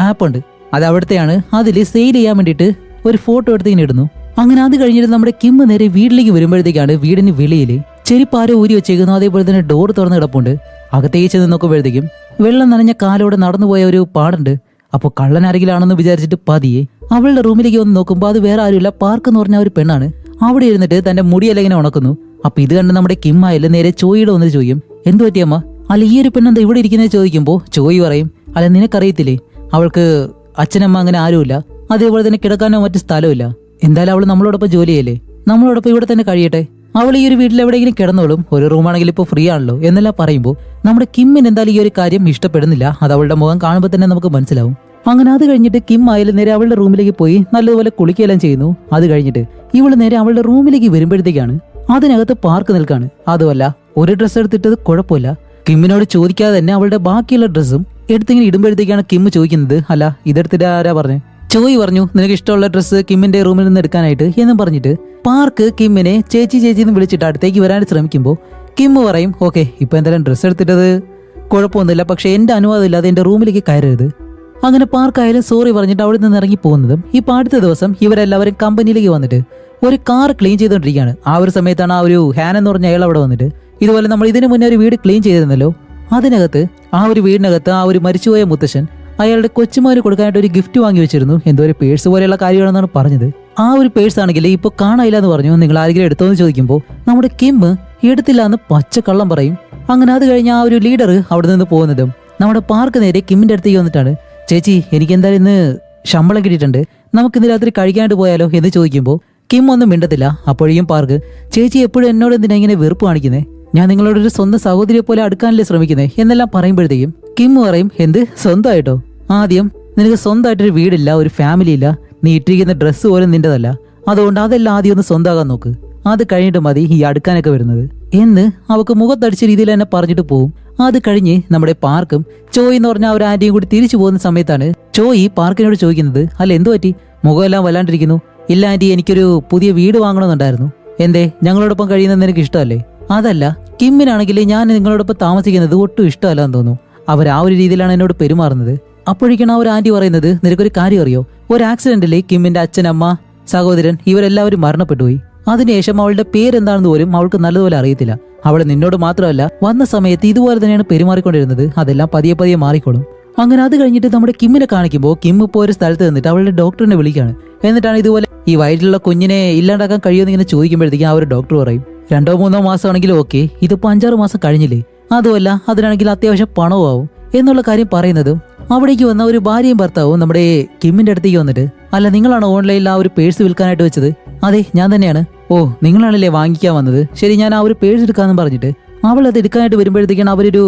ആപ്പ് ഉണ്ട്, അത് അവിടുത്തെയാണ്. അതിൽ സെയിൽ ചെയ്യാൻ വേണ്ടിയിട്ട് ഒരു ഫോട്ടോ എടുത്ത് ഇങ്ങനെ ഇടുന്നു. അങ്ങനെ അത് കഴിഞ്ഞിട്ട് നമ്മുടെ കിം നേരെ വീട്ടിലേക്ക് വരുമ്പോഴത്തേക്കാണ് വീടിന് വെളിയിൽ ചെരിപ്പാരോ ഊരി വെച്ചേക്കുന്നു. അതേപോലെ തന്നെ ഡോർ തുറന്ന് കിടപ്പുണ്ട്. അകത്തേക്ക് ചെന്ന് നോക്കുമ്പോഴത്തേക്കും വെള്ളം നനഞ്ഞ കാലോടെ നടന്നുപോയ ഒരു പാടുണ്ട്. അപ്പോൾ കള്ളനാരെങ്കിലാണെന്ന് വിചാരിച്ചിട്ട് പതിയെ അവളുടെ റൂമിലേക്ക് വന്ന് നോക്കുമ്പോൾ അത് വേറെ ആരുമില്ല, പാർക്ക് എന്ന് പറഞ്ഞ ഒരു പെണ്ണാണ്. അവിടെ ഇരുന്നിട്ട് തന്റെ മുടിയെല്ലാം ഇങ്ങനെ ഉണക്കുന്നു. അപ്പൊ ഇത് കണ്ട് നമ്മുടെ കിം ആയാലും നേരെ ചോയിയുടെ വന്നിട്ട് ചോദിക്കും എന്തു പറ്റിയമ്മ, അല്ല ഈ ഒരു പെണ്ണെന്താ ഇവിടെ ഇരിക്കുന്നത് ചോദിക്കുമ്പോൾ ചോയ് പറയും അല്ല നിനക്കറിയത്തില്ലേ അവൾക്ക് അച്ഛനമ്മ അങ്ങനെ ആരുമില്ല, അതേപോലെ തന്നെ കിടക്കാനോ മറ്റു സ്ഥലമില്ല, എന്തായാലും അവൾ നമ്മളോടൊപ്പം ജോലി ചെയ്യല്ലേ, നമ്മളോടൊപ്പം ഇവിടെ തന്നെ കഴിയട്ടെ, അവൾ ഈ ഒരു വീട്ടിൽ എവിടെയെങ്കിലും കിടന്നോളും, ഒരു റൂമാണെങ്കിൽ ഇപ്പോൾ ഫ്രീ ആണല്ലോ എന്നെല്ലാം പറയുമ്പോൾ നമ്മുടെ കിമ്മിന് എന്തായാലും ഈ ഒരു കാര്യം ഇഷ്ടപ്പെടുന്നില്ല. അത് അവളുടെ മുഖം കാണുമ്പോൾ തന്നെ നമുക്ക് മനസ്സിലാവും. അങ്ങനെ അത് കഴിഞ്ഞിട്ട് കിം ആയാലും നേരെ അവളുടെ റൂമിലേക്ക് പോയി നല്ലതുപോലെ കുളിക്കുകയെല്ലാം ചെയ്യുന്നു. അത് കഴിഞ്ഞിട്ട് ഇവള് നേരെ അവളുടെ റൂമിലേക്ക് വരുമ്പോഴത്തേക്കാണ് അതിനകത്ത് പാർക്ക് നിൽക്കാണ്. അതുമല്ല ഒരു ഡ്രസ്സ് എടുത്തിട്ടത് കുഴപ്പമില്ല, കിമ്മിനോട് ചോദിക്കാതെ തന്നെ അവളുടെ ബാക്കിയുള്ള ഡ്രസ്സും എടുത്തിങ്ങനെ ഇടുമ്പോഴത്തേക്കാണ് കിം ചോദിക്കുന്നത് അല്ല ഇതെടുത്തിട്ട് ആരാ പറഞ്ഞു. ചോയ് പറഞ്ഞു നിനക്ക് ഇഷ്ടമുള്ള ഡ്രസ്സ് കിമ്മിന്റെ റൂമിൽ നിന്ന് എടുക്കാനായിട്ട് എന്നും പറഞ്ഞിട്ട് പാർക്ക് കിമ്മിനെ ചേച്ചി എന്ന് വിളിച്ചിട്ട് അടുത്തേക്ക് വരാൻ ശ്രമിക്കുമ്പോൾ കിം പറയും ഓക്കെ ഇപ്പൊ എന്തായാലും ഡ്രസ്സ് എടുത്തിട്ടത് കുഴപ്പമൊന്നുമില്ല, പക്ഷെ എന്റെ അനുവാദം ഇല്ലാതെ എന്റെ റൂമിലേക്ക് കയറരുത്. അങ്ങനെ പാർക്കായാലും സോറി പറഞ്ഞിട്ട് അവിടെ നിന്ന് ഇറങ്ങി പോകുന്നതും ഇപ്പൊ അടുത്ത ദിവസം ഇവരെല്ലാവരും കമ്പനിയിലേക്ക് വന്നിട്ട് ഒരു കാർ ക്ലീൻ ചെയ്തുകൊണ്ടിരിക്കുകയാണ്. ആ ഒരു സമയത്താണ് ആ ഒരു ഹാൻ എന്ന് പറഞ്ഞ അയാൾ അവിടെ വന്നിട്ട് ഇതുപോലെ നമ്മൾ ഇതിനു മുന്നേ ഒരു വീട് ക്ലീൻ ചെയ്തിരുന്നല്ലോ, അതിനകത്ത് ആ ഒരു വീടിനകത്ത് ആ ഒരു മരിച്ചുപോയ മുത്തശ്ശൻ അയാളുടെ കൊച്ചുമാര് കൊടുക്കാനായിട്ട് ഒരു ഗിഫ്റ്റ് വാങ്ങി വെച്ചിരുന്നു, എന്തോ ഒരു പേഴ്സ് പോലെയുള്ള കാര്യമാണെന്നാണ് പറഞ്ഞത്. ആ ഒരു പേഴ്സ് ആണെങ്കിൽ ഇപ്പൊ കാണാനില്ല എന്ന് പറഞ്ഞു. നിങ്ങൾ ആരെങ്കിലും എടുത്തോന്ന് ചോദിക്കുമ്പോൾ നമ്മുടെ കിം എടുത്തില്ല എന്ന് പച്ചക്കള്ളം പറയും. അങ്ങനെ അത് കഴിഞ്ഞ് ആ ഒരു ലീഡർ അവിടെ നിന്ന് പോകുന്നതും നമ്മുടെ പാർക്ക് നേരെ കിമ്മിന്റെ അടുത്തേക്ക് വന്നിട്ടാണ് ചേച്ചി എനിക്ക് എന്തായാലും ഇന്ന് ശമ്പളം കിട്ടിയിട്ടുണ്ട്, നമുക്ക് ഇന്ന് രാത്രി കഴിക്കാനായിട്ട് പോയാലോ എന്ന് ചോദിക്കുമ്പോൾ കിം ഒന്നും മിണ്ടത്തില്ല. അപ്പോഴേക്കും പാർക്ക് ചേച്ചി എപ്പോഴും എന്നോട് എന്തിനാ ഇങ്ങനെ വെറുപ്പ് കാണിക്കുന്നത്, ഞാൻ നിങ്ങളോടൊരു സ്വന്തം സഹോദരിയെ പോലെ അടുക്കാനല്ലേ ശ്രമിക്കുന്നത് എന്നെല്ലാം പറയുമ്പോഴത്തേക്കും കിം പറയും എന്ത് സ്വന്തമായിട്ടോ, ആദ്യം നിനക്ക് സ്വന്തമായിട്ടൊരു വീടില്ല, ഒരു ഫാമിലി ഇല്ല, നീ ഇട്ടിരിക്കുന്ന ഡ്രസ്സ് പോലും നിന്റെതല്ല, അതുകൊണ്ട് അതെല്ലാം ആദ്യം ഒന്ന് സ്വന്തമാകാൻ നോക്ക്, അത് കഴിഞ്ഞിട്ട് മതി ഈ അടുക്കാനൊക്കെ വരുന്നത് എന്ന് അവക്ക് മുഖത്തടിച്ച രീതിയിൽ തന്നെ പറഞ്ഞിട്ട് പോവും. അത് കഴിഞ്ഞ് നമ്മുടെ പാർക്കും ചോയ് എന്ന് പറഞ്ഞ ഒരു ആന്റിയും കൂടി തിരിച്ചു പോകുന്ന സമയത്താണ് ചോയ് പാർക്കിനോട് ചോദിക്കുന്നത് അല്ല എന്തു പറ്റി, മുഖമെല്ലാം വല്ലാണ്ടിരിക്കുന്നു. ഇല്ല ആന്റി എനിക്കൊരു പുതിയ വീട് വാങ്ങണമെന്നുണ്ടായിരുന്നു. എന്തേ ഞങ്ങളോടൊപ്പം കഴിയുന്നത് നിനക്ക് ഇഷ്ടമല്ലേ? അതല്ല കിമ്മിനാണെങ്കിൽ ഞാൻ നിങ്ങളോടൊപ്പം താമസിക്കുന്നത് ഒട്ടും ഇഷ്ടമല്ല എന്ന് തോന്നുന്നു, അവർ ആ ഒരു രീതിയിലാണ് എന്നോട് പെരുമാറുന്നത്. അപ്പോഴേക്കാണ് ആ ഒരു ആന്റി പറയുന്നത് നിനക്കൊരു കാര്യം അറിയോ, ഒരു ആക്സിഡന്റിൽ കിമ്മിന്റെ അച്ഛൻ അമ്മ സഹോദരൻ ഇവരെല്ലാവരും മരണപ്പെട്ടുപോയി, അതിനുശേഷം അവളുടെ പേരെന്താണെന്ന് പോലും അവൾക്ക് നല്ലതുപോലെ അറിയത്തില്ല. അവൾ നിന്നോട് മാത്രമല്ല വന്ന സമയത്ത് ഇതുപോലെ തന്നെയാണ് പെരുമാറിക്കൊണ്ടിരുന്നത്, അതെല്ലാം പതിയെ പതിയെ മാറിക്കോളും. അങ്ങനെ അത് കഴിഞ്ഞിട്ട് നമ്മുടെ കിമ്മിനെ കാണിക്കുമ്പോൾ കിം ഇപ്പോൾ ഒരു സ്ഥലത്ത് നിന്നിട്ട് അവളുടെ ഡോക്ടറിനെ വിളിക്കാണ്. എന്നിട്ടാണ് ഇതുപോലെ ഈ വയറ്റിലുള്ള കുഞ്ഞിനെ ഇല്ലാണ്ടാക്കാൻ കഴിയുമെന്ന് ഇങ്ങനെ ചോദിക്കുമ്പോഴത്തേക്കും ആ ഒരു ഡോക്ടർ പറയും 2-3 മാസമാണെങ്കിലും ഓക്കെ, ഇതിപ്പോ 5-6 മാസം കഴിഞ്ഞില്ലേ, അതുമല്ല അതിനാണെങ്കിൽ അത്യാവശ്യം പണവും ആവും എന്നുള്ള കാര്യം പറയുന്നതും അവിടേക്ക് വന്ന ഒരു ഭാര്യയും ഭർത്താവും നമ്മുടെ കിമ്മിന്റെ അടുത്തേക്ക് വന്നിട്ട് അല്ല നിങ്ങളാണ് ഓൺലൈനിൽ ആ ഒരു പേഴ്സ് വിൽക്കാനായിട്ട് വെച്ചത്? അതെ ഞാൻ തന്നെയാണ്. ഓ നിങ്ങളാണല്ലേ വാങ്ങിക്കാൻ വന്നത്, ശരി ഞാൻ ആ ഒരു പേഴ്സ് എടുക്കാന്ന് പറഞ്ഞിട്ട് അവൾ അത് എടുക്കാനായിട്ട് വരുമ്പോഴത്തേക്കാണ് അവരൊരു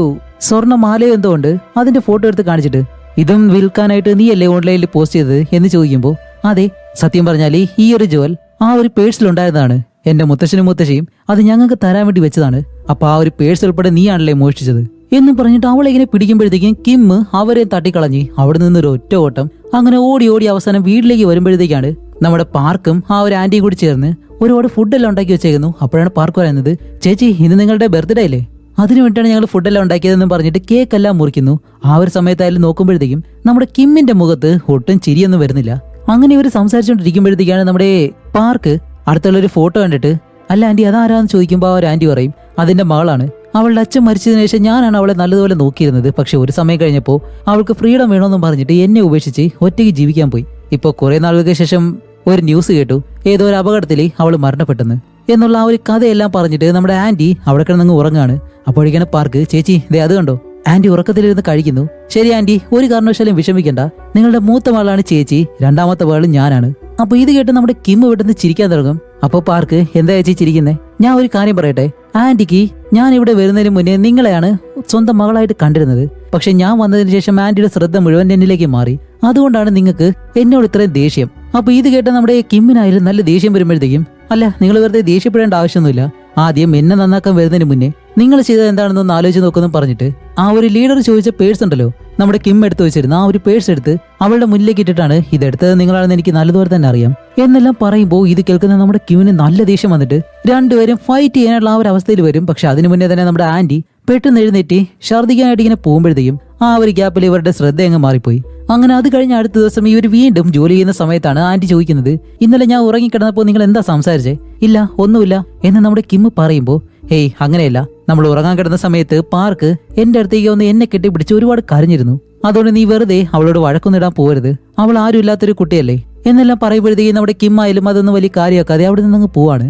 സ്വർണ്ണ മാലയോ എന്തോ ഉണ്ട് അതിന്റെ ഫോട്ടോ എടുത്ത് കാണിച്ചിട്ട് ഇതും വിൽക്കാനായിട്ട് നീയല്ലേ ഓൺലൈനിൽ പോസ്റ്റ് ചെയ്തത് എന്ന് ചോദിക്കുമ്പോൾ അതെ സത്യം പറഞ്ഞാൽ ഈ ഒരു ജോൽ ആ ഒരു പേഴ്സിലുണ്ടായിരുന്നതാണ്, എന്റെ മുത്തശ്ശനും മുത്തശ്ശിയും അത് ഞങ്ങൾക്ക് തരാൻ വേണ്ടി വെച്ചതാണ്, അപ്പൊ ആ ഒരു പേഴ്സ് ഉൾപ്പെടെ നീയാണല്ലേ മോഷ്ടിച്ചത് എന്നും പറഞ്ഞിട്ട് അവളെ ഇങ്ങനെ പിടിക്കുമ്പോഴത്തേക്കും കിം അവരെ തട്ടിക്കളഞ്ഞ് അവിടെ നിന്നൊരു ഒറ്റ ഓട്ടം. അങ്ങനെ ഓടി ഓടി അവസാനം വീട്ടിലേക്ക് വരുമ്പോഴത്തേക്കാണ് നമ്മുടെ പാർക്കും ആ ഒരു ആന്റിയും കൂടി ചേർന്ന് ഒരുപാട് ഫുഡെല്ലാം ഉണ്ടാക്കി വെച്ചേക്കുന്നു. അപ്പോഴാണ് പാർക്ക് പറയുന്നത്, ചേച്ചി ഇന്ന് നിങ്ങളുടെ ബർത്ത്ഡേ അല്ലേ, അതിനു വേണ്ടിയാണ് ഞങ്ങൾ ഫുഡെല്ലാം ഉണ്ടാക്കിയതെന്ന് പറഞ്ഞിട്ട് കേക്കെല്ലാം മുറിക്കുന്നു. ആ ഒരു സമയത്തായാലും നോക്കുമ്പോഴത്തേക്കും നമ്മുടെ കിമ്മിന്റെ മുഖത്ത് ഒട്ടും ചിരിയൊന്നും വരുന്നില്ല. അങ്ങനെ ഇവർ സംസാരിച്ചുകൊണ്ടിരിക്കുമ്പോഴത്തേക്കാണ് നമ്മുടെ പാർക്ക് അടുത്തുള്ളൊരു ഫോട്ടോ കണ്ടിട്ട്, അല്ല ആന്റി അതാരാന്ന് ചോദിക്കുമ്പോൾ ആ ഒരു ആന്റി പറയും അതിന്റെ മകളാണ്. അവളുടെ അച്ഛൻ മരിച്ചതിന് ശേഷം ഞാനാണ് അവളെ നല്ലതുപോലെ നോക്കിയിരുന്നത്. പക്ഷെ ഒരു സമയം കഴിഞ്ഞപ്പോൾ അവൾക്ക് ഫ്രീഡം വേണമെന്നും പറഞ്ഞിട്ട് എന്നെ ഉപേക്ഷിച്ച് ഒറ്റയ്ക്ക് ജീവിക്കാൻ പോയി. ഇപ്പോൾ കുറെ നാളുകൾക്ക് ശേഷം ഒരു ന്യൂസ് കേട്ടു, ഏതോ ഒരു അപകടത്തിൽ അവൾ മരണപ്പെട്ടെന്ന് എന്നുള്ള ആ ഒരു കഥയെല്ലാം പറഞ്ഞിട്ട് നമ്മുടെ ആന്റി അവിടെ കിടന്നങ്ങ് ഉറങ്ങാണ്. അപ്പോഴേക്കാണ് പാർക്ക്, ചേച്ചി ദേ അത് കണ്ടോ, ആന്റി ഉറക്കത്തിലിരുന്ന് കഴിക്കുന്നു. ശരി ആന്റി, ഒരു കാരണവശാലും വിഷമിക്കണ്ട, നിങ്ങളുടെ മൂത്ത മകളാണ് ചേച്ചി, രണ്ടാമത്തെ മകളും ഞാനാണ്. അപ്പൊ ഇത് കേട്ട് നമ്മുടെ കിം വിടുന്ന് ചിരിക്കാൻ തുടങ്ങും. അപ്പൊ പാർക്ക്, എന്താ ചേച്ചി ചിരിക്കുന്നേ, ഞാൻ ഒരു കാര്യം പറയട്ടെ, ആന്റിക്ക് ഞാൻ ഇവിടെ വരുന്നതിന് മുന്നേ നിങ്ങളെയാണ് സ്വന്തം മകളായിട്ട് കണ്ടിരുന്നത്. പക്ഷെ ഞാൻ വന്നതിന് ശേഷം ആന്റിയുടെ ശ്രദ്ധ മുഴുവൻ എന്നിലേക്ക് മാറി, അതുകൊണ്ടാണ് നിങ്ങൾക്ക് എന്നോട് ഇത്രയും ദേഷ്യം. അപ്പൊ ഇത് കേട്ട നമ്മുടെ കിമ്മിനായാലും നല്ല ദേഷ്യം വരുമ്പോഴത്തേക്കും, അല്ല നിങ്ങൾ വെറുതെ ദേഷ്യപ്പെടേണ്ട ആവശ്യമൊന്നുമില്ല, ആദ്യം എന്നെ നന്നാക്കാൻ വരുന്നതിന് മുന്നേ നിങ്ങൾ ചെയ്തത് എന്താണെന്നൊന്ന് ആലോചിച്ച് നോക്കുന്നു പറഞ്ഞിട്ട് ആ ഒരു ലീഡർ ചോദിച്ച പേഴ്സ് ഉണ്ടല്ലോ, നമ്മുടെ കിം എടുത്തു വെച്ചിരുന്ന ആ ഒരു പേഴ്സ് എടുത്ത് അവളുടെ മുന്നിലേക്ക് ഇട്ടിട്ടാണ്, ഇതെടുത്തത് നിങ്ങളാണെന്ന് എനിക്ക് നല്ലതുപോലെ തന്നെ അറിയാം എന്നെല്ലാം പറയുമ്പോൾ ഇത് കേൾക്കുന്ന നമ്മുടെ കിമ്മിന് നല്ല ദേഷ്യം വന്നിട്ട് രണ്ടുപേരും ഫൈറ്റ് ചെയ്യാനുള്ള ആ ഒരു അവസ്ഥയിൽ വരും. പക്ഷെ അതിനു മുന്നേ തന്നെ നമ്മുടെ ആന്റി പെട്ടെന്ന് എഴുന്നേറ്റ് ഛർദ്ദിക്കാനായിട്ട് ഇങ്ങനെ പോകുമ്പോഴത്തേക്കും ആ ഒരു ഗ്യാപ്പിൽ ഇവരുടെ ശ്രദ്ധ അങ്ങ് മാറിപ്പോയി. അങ്ങനെ അത് കഴിഞ്ഞ അടുത്ത ദിവസം ഇവർ വീണ്ടും ജോലി ചെയ്യുന്ന സമയത്താണ് ആന്റി ചോദിക്കുന്നത്, ഇന്നലെ ഞാൻ ഉറങ്ങിക്കിടന്നപ്പോൾ നിങ്ങൾ എന്താ സംസാരിച്ചേ? ഇല്ല ഒന്നുമില്ല എന്ന് നമ്മുടെ കിം പറയുമ്പോൾ, ഹേയ് അങ്ങനെയല്ല, നമ്മൾ ഉറങ്ങാൻ കിടന്ന സമയത്ത് പാർക്ക് എന്റെ അടുത്തേക്ക് വന്ന് എന്നെ കെട്ടിപ്പിടിച്ച് ഒരുപാട് കരഞ്ഞിരുന്നു, അതുകൊണ്ട് നീ വെറുതെ അവളോട് വഴക്കൊന്നിടാൻ പോകരുത്, അവൾ ആരും ഇല്ലാത്തൊരു കുട്ടിയല്ലേ എന്നെല്ലാം പറയുമ്പോഴത്തേക്കും നമ്മുടെ കിം ആയാലും അതൊന്നും വലിയ കാര്യമാക്കാതെ അവിടെ നിന്നങ്ങ് പോവാണ്.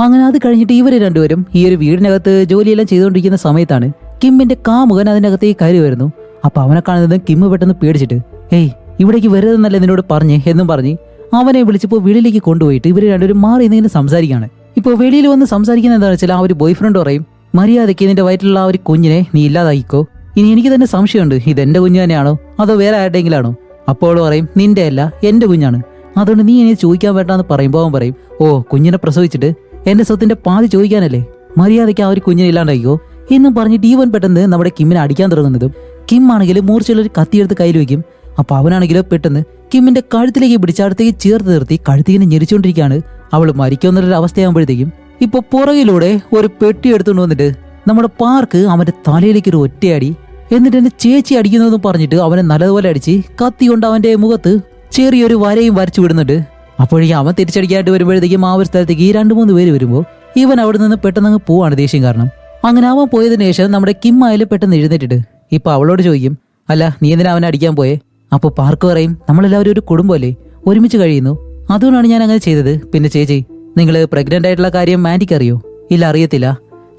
അങ്ങനെ അത് കഴിഞ്ഞിട്ട് ഇവര് രണ്ടുപേരും ഈ ഒരു വീടിനകത്ത് ജോലിയെല്ലാം ചെയ്തുകൊണ്ടിരിക്കുന്ന സമയത്താണ് കിമ്മിന്റെ കാമുകൻ അതിനകത്തേക്ക് കയറി വരുന്നു. അപ്പൊ അവനെ കാണുന്നത് കിം പെട്ടെന്ന് പേടിച്ചിട്ട്, ഏയ് ഇവിടേക്ക് വരുതെന്നല്ലേ നിന്നോട് പറഞ്ഞേ എന്നും പറഞ്ഞ് അവനെ വിളിച്ചപ്പോൾ വെളിയിലേക്ക് കൊണ്ടുപോയിട്ട് ഇവര് രണ്ടുപേരും മാറി ഇങ്ങനെ സംസാരിക്കുകയാണ്. ഇപ്പോൾ വെളിയിൽ വന്ന് സംസാരിക്കുന്നത് എന്താണെന്ന് വെച്ചാൽ ആ ഒരു ബോയ് ഫ്രണ്ട് പറയും, മര്യാദയ്ക്ക് നിന്റെ വയറ്റിലുള്ള ആ ഒരു കുഞ്ഞിനെ നീ ഇല്ലാതായിക്കോ, ഇനി എനിക്ക് തന്നെ സംശയമുണ്ട് ഇതെന്റെ കുഞ്ഞു തന്നെയാണോ അതോ വേറെ ആരുടെയെങ്കിലാണോ? അപ്പോൾ പറയും നിന്റെ അല്ല എന്റെ കുഞ്ഞാണ്, അതുകൊണ്ട് നീ ഇനി ചോദിക്കാൻ വേണ്ടെന്ന് പറയുമ്പോൾ അവൻ പറയും, ഓ കുഞ്ഞിനെ പ്രസവിച്ചിട്ട് എന്റെ സ്വത്തിന്റെ പാതി ചോദിക്കാനല്ലേ, മര്യാദയ്ക്ക് ആ ഒരു കുഞ്ഞിനെ ഇല്ലാണ്ടായിക്കോ എന്നും പറഞ്ഞിട്ട് ഈവൻ പെട്ടെന്ന് നമ്മുടെ കിമ്മിനെ അടിക്കാൻ തുടങ്ങുന്നതും കിം ആണെങ്കിൽ മൂർച്ചയുള്ളൊരു കത്തിയെടുത്ത് കയ്യിൽ വെക്കും. അപ്പൊ അവനാണെങ്കിലോ പെട്ടെന്ന് കിമ്മിന്റെ കഴുത്തിലേക്ക് പിടിച്ച് അടുത്തേക്ക് ചേർത്ത് നിർത്തി കഴുത്തിങ്ങനെ ഞെരിച്ചുകൊണ്ടിരിക്കുകയാണ്. അവള് മരിക്കുമെന്നുള്ളൊരു അവസ്ഥയാകുമ്പോഴത്തേക്കും ഇപ്പൊ പുറകിലൂടെ ഒരു പെട്ടി എടുത്തുകൊണ്ട് വന്നിട്ട് നമ്മുടെ പാർക്ക് അവന്റെ തലയിലേക്ക് ഒരു ഒറ്റയടി, എന്നിട്ട് എന്റെ ചേച്ചി അടിക്കുന്നതെന്ന് പറഞ്ഞിട്ട് അവനെ നല്ലതുപോലെ അടിച്ച് കത്തി കൊണ്ട് അവന്റെ മുഖത്ത് ചെറിയൊരു വരയും വരച്ചു വിടുന്നുണ്ട്. അപ്പോഴേക്കും അവൻ തിരിച്ചടിക്കാനായിട്ട് വരുമ്പോഴത്തേക്കും ആ ഒരു സ്ഥലത്തേക്ക് ഈ 2-3 പേര് വരുമ്പോൾ ഇവൻ അവിടെ നിന്ന് പെട്ടെന്ന് പോവാണ് ദേഷ്യം കാരണം. അങ്ങനെ അവൻ പോയതിനു ശേഷം നമ്മുടെ കിം ആയാലും പെട്ടെന്ന് എഴുന്നേറ്റിട്ട് ഇപ്പൊ അവളോട് ചോദിക്കും, അല്ല നീ എന്തിനാ അവനെ അടിക്കാൻ പോയേ? അപ്പൊ പാർക്ക് പറയും, നമ്മളെല്ലാവരും ഒരു കുടുംബമല്ലേ, ഒരുമിച്ച് കഴിയുന്നു, അതുകൊണ്ടാണ് ഞാൻ അങ്ങനെ ചെയ്തത്. പിന്നെ ചേച്ചി നിങ്ങൾ പ്രഗ്നന്റ് ആയിട്ടുള്ള കാര്യം ആന്റിക്ക് അറിയോ? ഇല്ല അറിയത്തില്ല.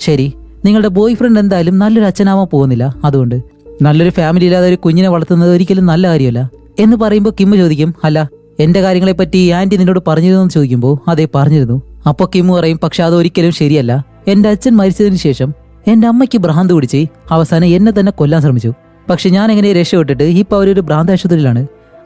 ശരി, നിങ്ങളുടെ ബോയ് ഫ്രണ്ട് എന്തായാലും നല്ലൊരു അച്ഛനാവാൻ പോകുന്നില്ല, അതുകൊണ്ട് നല്ലൊരു ഫാമിലി ഇല്ലാതെ ഒരു കുഞ്ഞിനെ വളർത്തുന്നത് ഒരിക്കലും നല്ല കാര്യമല്ല എന്ന് പറയുമ്പോൾ കിം ചോദിക്കും, അല്ല എന്റെ കാര്യങ്ങളെപ്പറ്റി ആന്റി നിന്നോട് പറഞ്ഞിരുന്നു എന്ന് ചോദിക്കുമ്പോൾ അതെ പറഞ്ഞിരുന്നു. അപ്പൊ കിം പറയും, പക്ഷെ അതൊരിക്കലും ശരിയല്ല, എന്റെ അച്ഛൻ മരിച്ചതിന് ശേഷം എന്റെ അമ്മയ്ക്ക് ഭ്രാന്ത് പിടിച്ച് അവസാനം എന്നെ തന്നെ കൊല്ലാൻ ശ്രമിച്ചു, പക്ഷെ ഞാൻ എങ്ങനെ രക്ഷപ്പെട്ടിട്ട് ഇപ്പൊ അവരൊരു ഭ്രാന്താശുപത്രിയിലാണ്,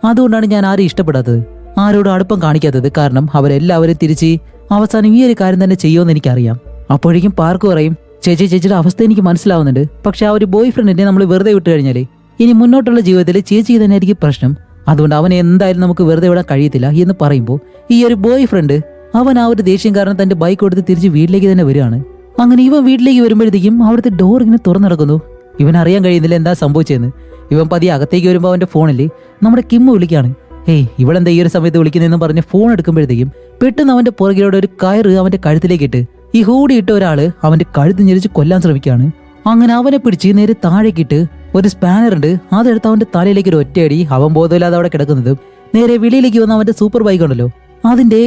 അതുകൊണ്ടാണ് ഞാൻ ആരും ഇഷ്ടപ്പെടാത്തത്, ആരോടും അടുപ്പം കാണിക്കാത്തത്, കാരണം അവരെല്ലാവരും തിരിച്ച് അവസാനം ഈ ഒരു കാര്യം തന്നെ ചെയ്യുമെന്ന് എനിക്കറിയാം. അപ്പോഴേക്കും പാർക്ക് പറയും, ചേച്ചിയുടെ അവസ്ഥ എനിക്ക് മനസ്സിലാവുന്നുണ്ട്, പക്ഷെ ആ ഒരു ബോയ് ഫ്രണ്ടിനെ നമ്മൾ വെറുതെ വിട്ടു കഴിഞ്ഞാലേ ഇനി മുന്നോട്ടുള്ള ജീവിതത്തിൽ ചേച്ചിക്ക് തന്നെ ആയിരിക്കും പ്രശ്നം, അതുകൊണ്ട് അവനെ എന്തായാലും നമുക്ക് വെറുതെ വിടാൻ കഴിയത്തില്ല എന്ന് പറയുമ്പോൾ ഈ ഒരു ബോയ് ഫ്രണ്ട് അവൻ ആ ഒരു ദേഷ്യം കാരണം തന്റെ ബൈക്ക് കൊടുത്ത് തിരിച്ച് വീട്ടിലേക്ക് തന്നെ വരികയാണ്. അങ്ങനെ ഇവൻ വീട്ടിലേക്ക് വരുമ്പോഴത്തേക്കും അവിടുത്തെ ഡോർ ഇങ്ങനെ തുറന്നു നടക്കുന്നു. ഇവൻ അറിയാൻ കഴിയുന്നില്ല എന്താ സംഭവിച്ചതെന്ന്. ഇവൻ പതിയെ അകത്തേക്ക് വരുമ്പോൾ അവന്റെ ഫോണിൽ നമ്മുടെ കിം വിളിക്കാണ്. ഏയ് ഇവളെന്താ ഈ ഒരു സമയത്ത് വിളിക്കുന്നതെന്ന് പറഞ്ഞ് ഫോൺ എടുക്കുമ്പോഴത്തേക്കും പെട്ടെന്ന് അവന്റെ പുറകിലൂടെ ഒരു കയറ് അവന്റെ കഴുത്തിലേക്ക് ഇട്ട് ഈ ഹൂടി ഇട്ട ഒരാള് അവന്റെ കഴുത്ത് ഞെരിച്ച് കൊല്ലാൻ ശ്രമിക്കുകയാണ്. അങ്ങനെ അവനെ പിടിച്ച് നേരെ താഴേക്കിട്ട് ഒരു സ്പാനർ ഉണ്ട്, അതെടുത്ത് അവന്റെ തലയിലേക്ക് ഒരു ഒറ്റയടി, അവൻ ബോധമില്ലാതെ അവിടെ കിടക്കുന്നത്. നേരെ വെളിയിലേക്ക് വന്ന അവന്റെ സൂപ്പർ ബൈക്ക് ഉണ്ടല്ലോ അതിന്റെ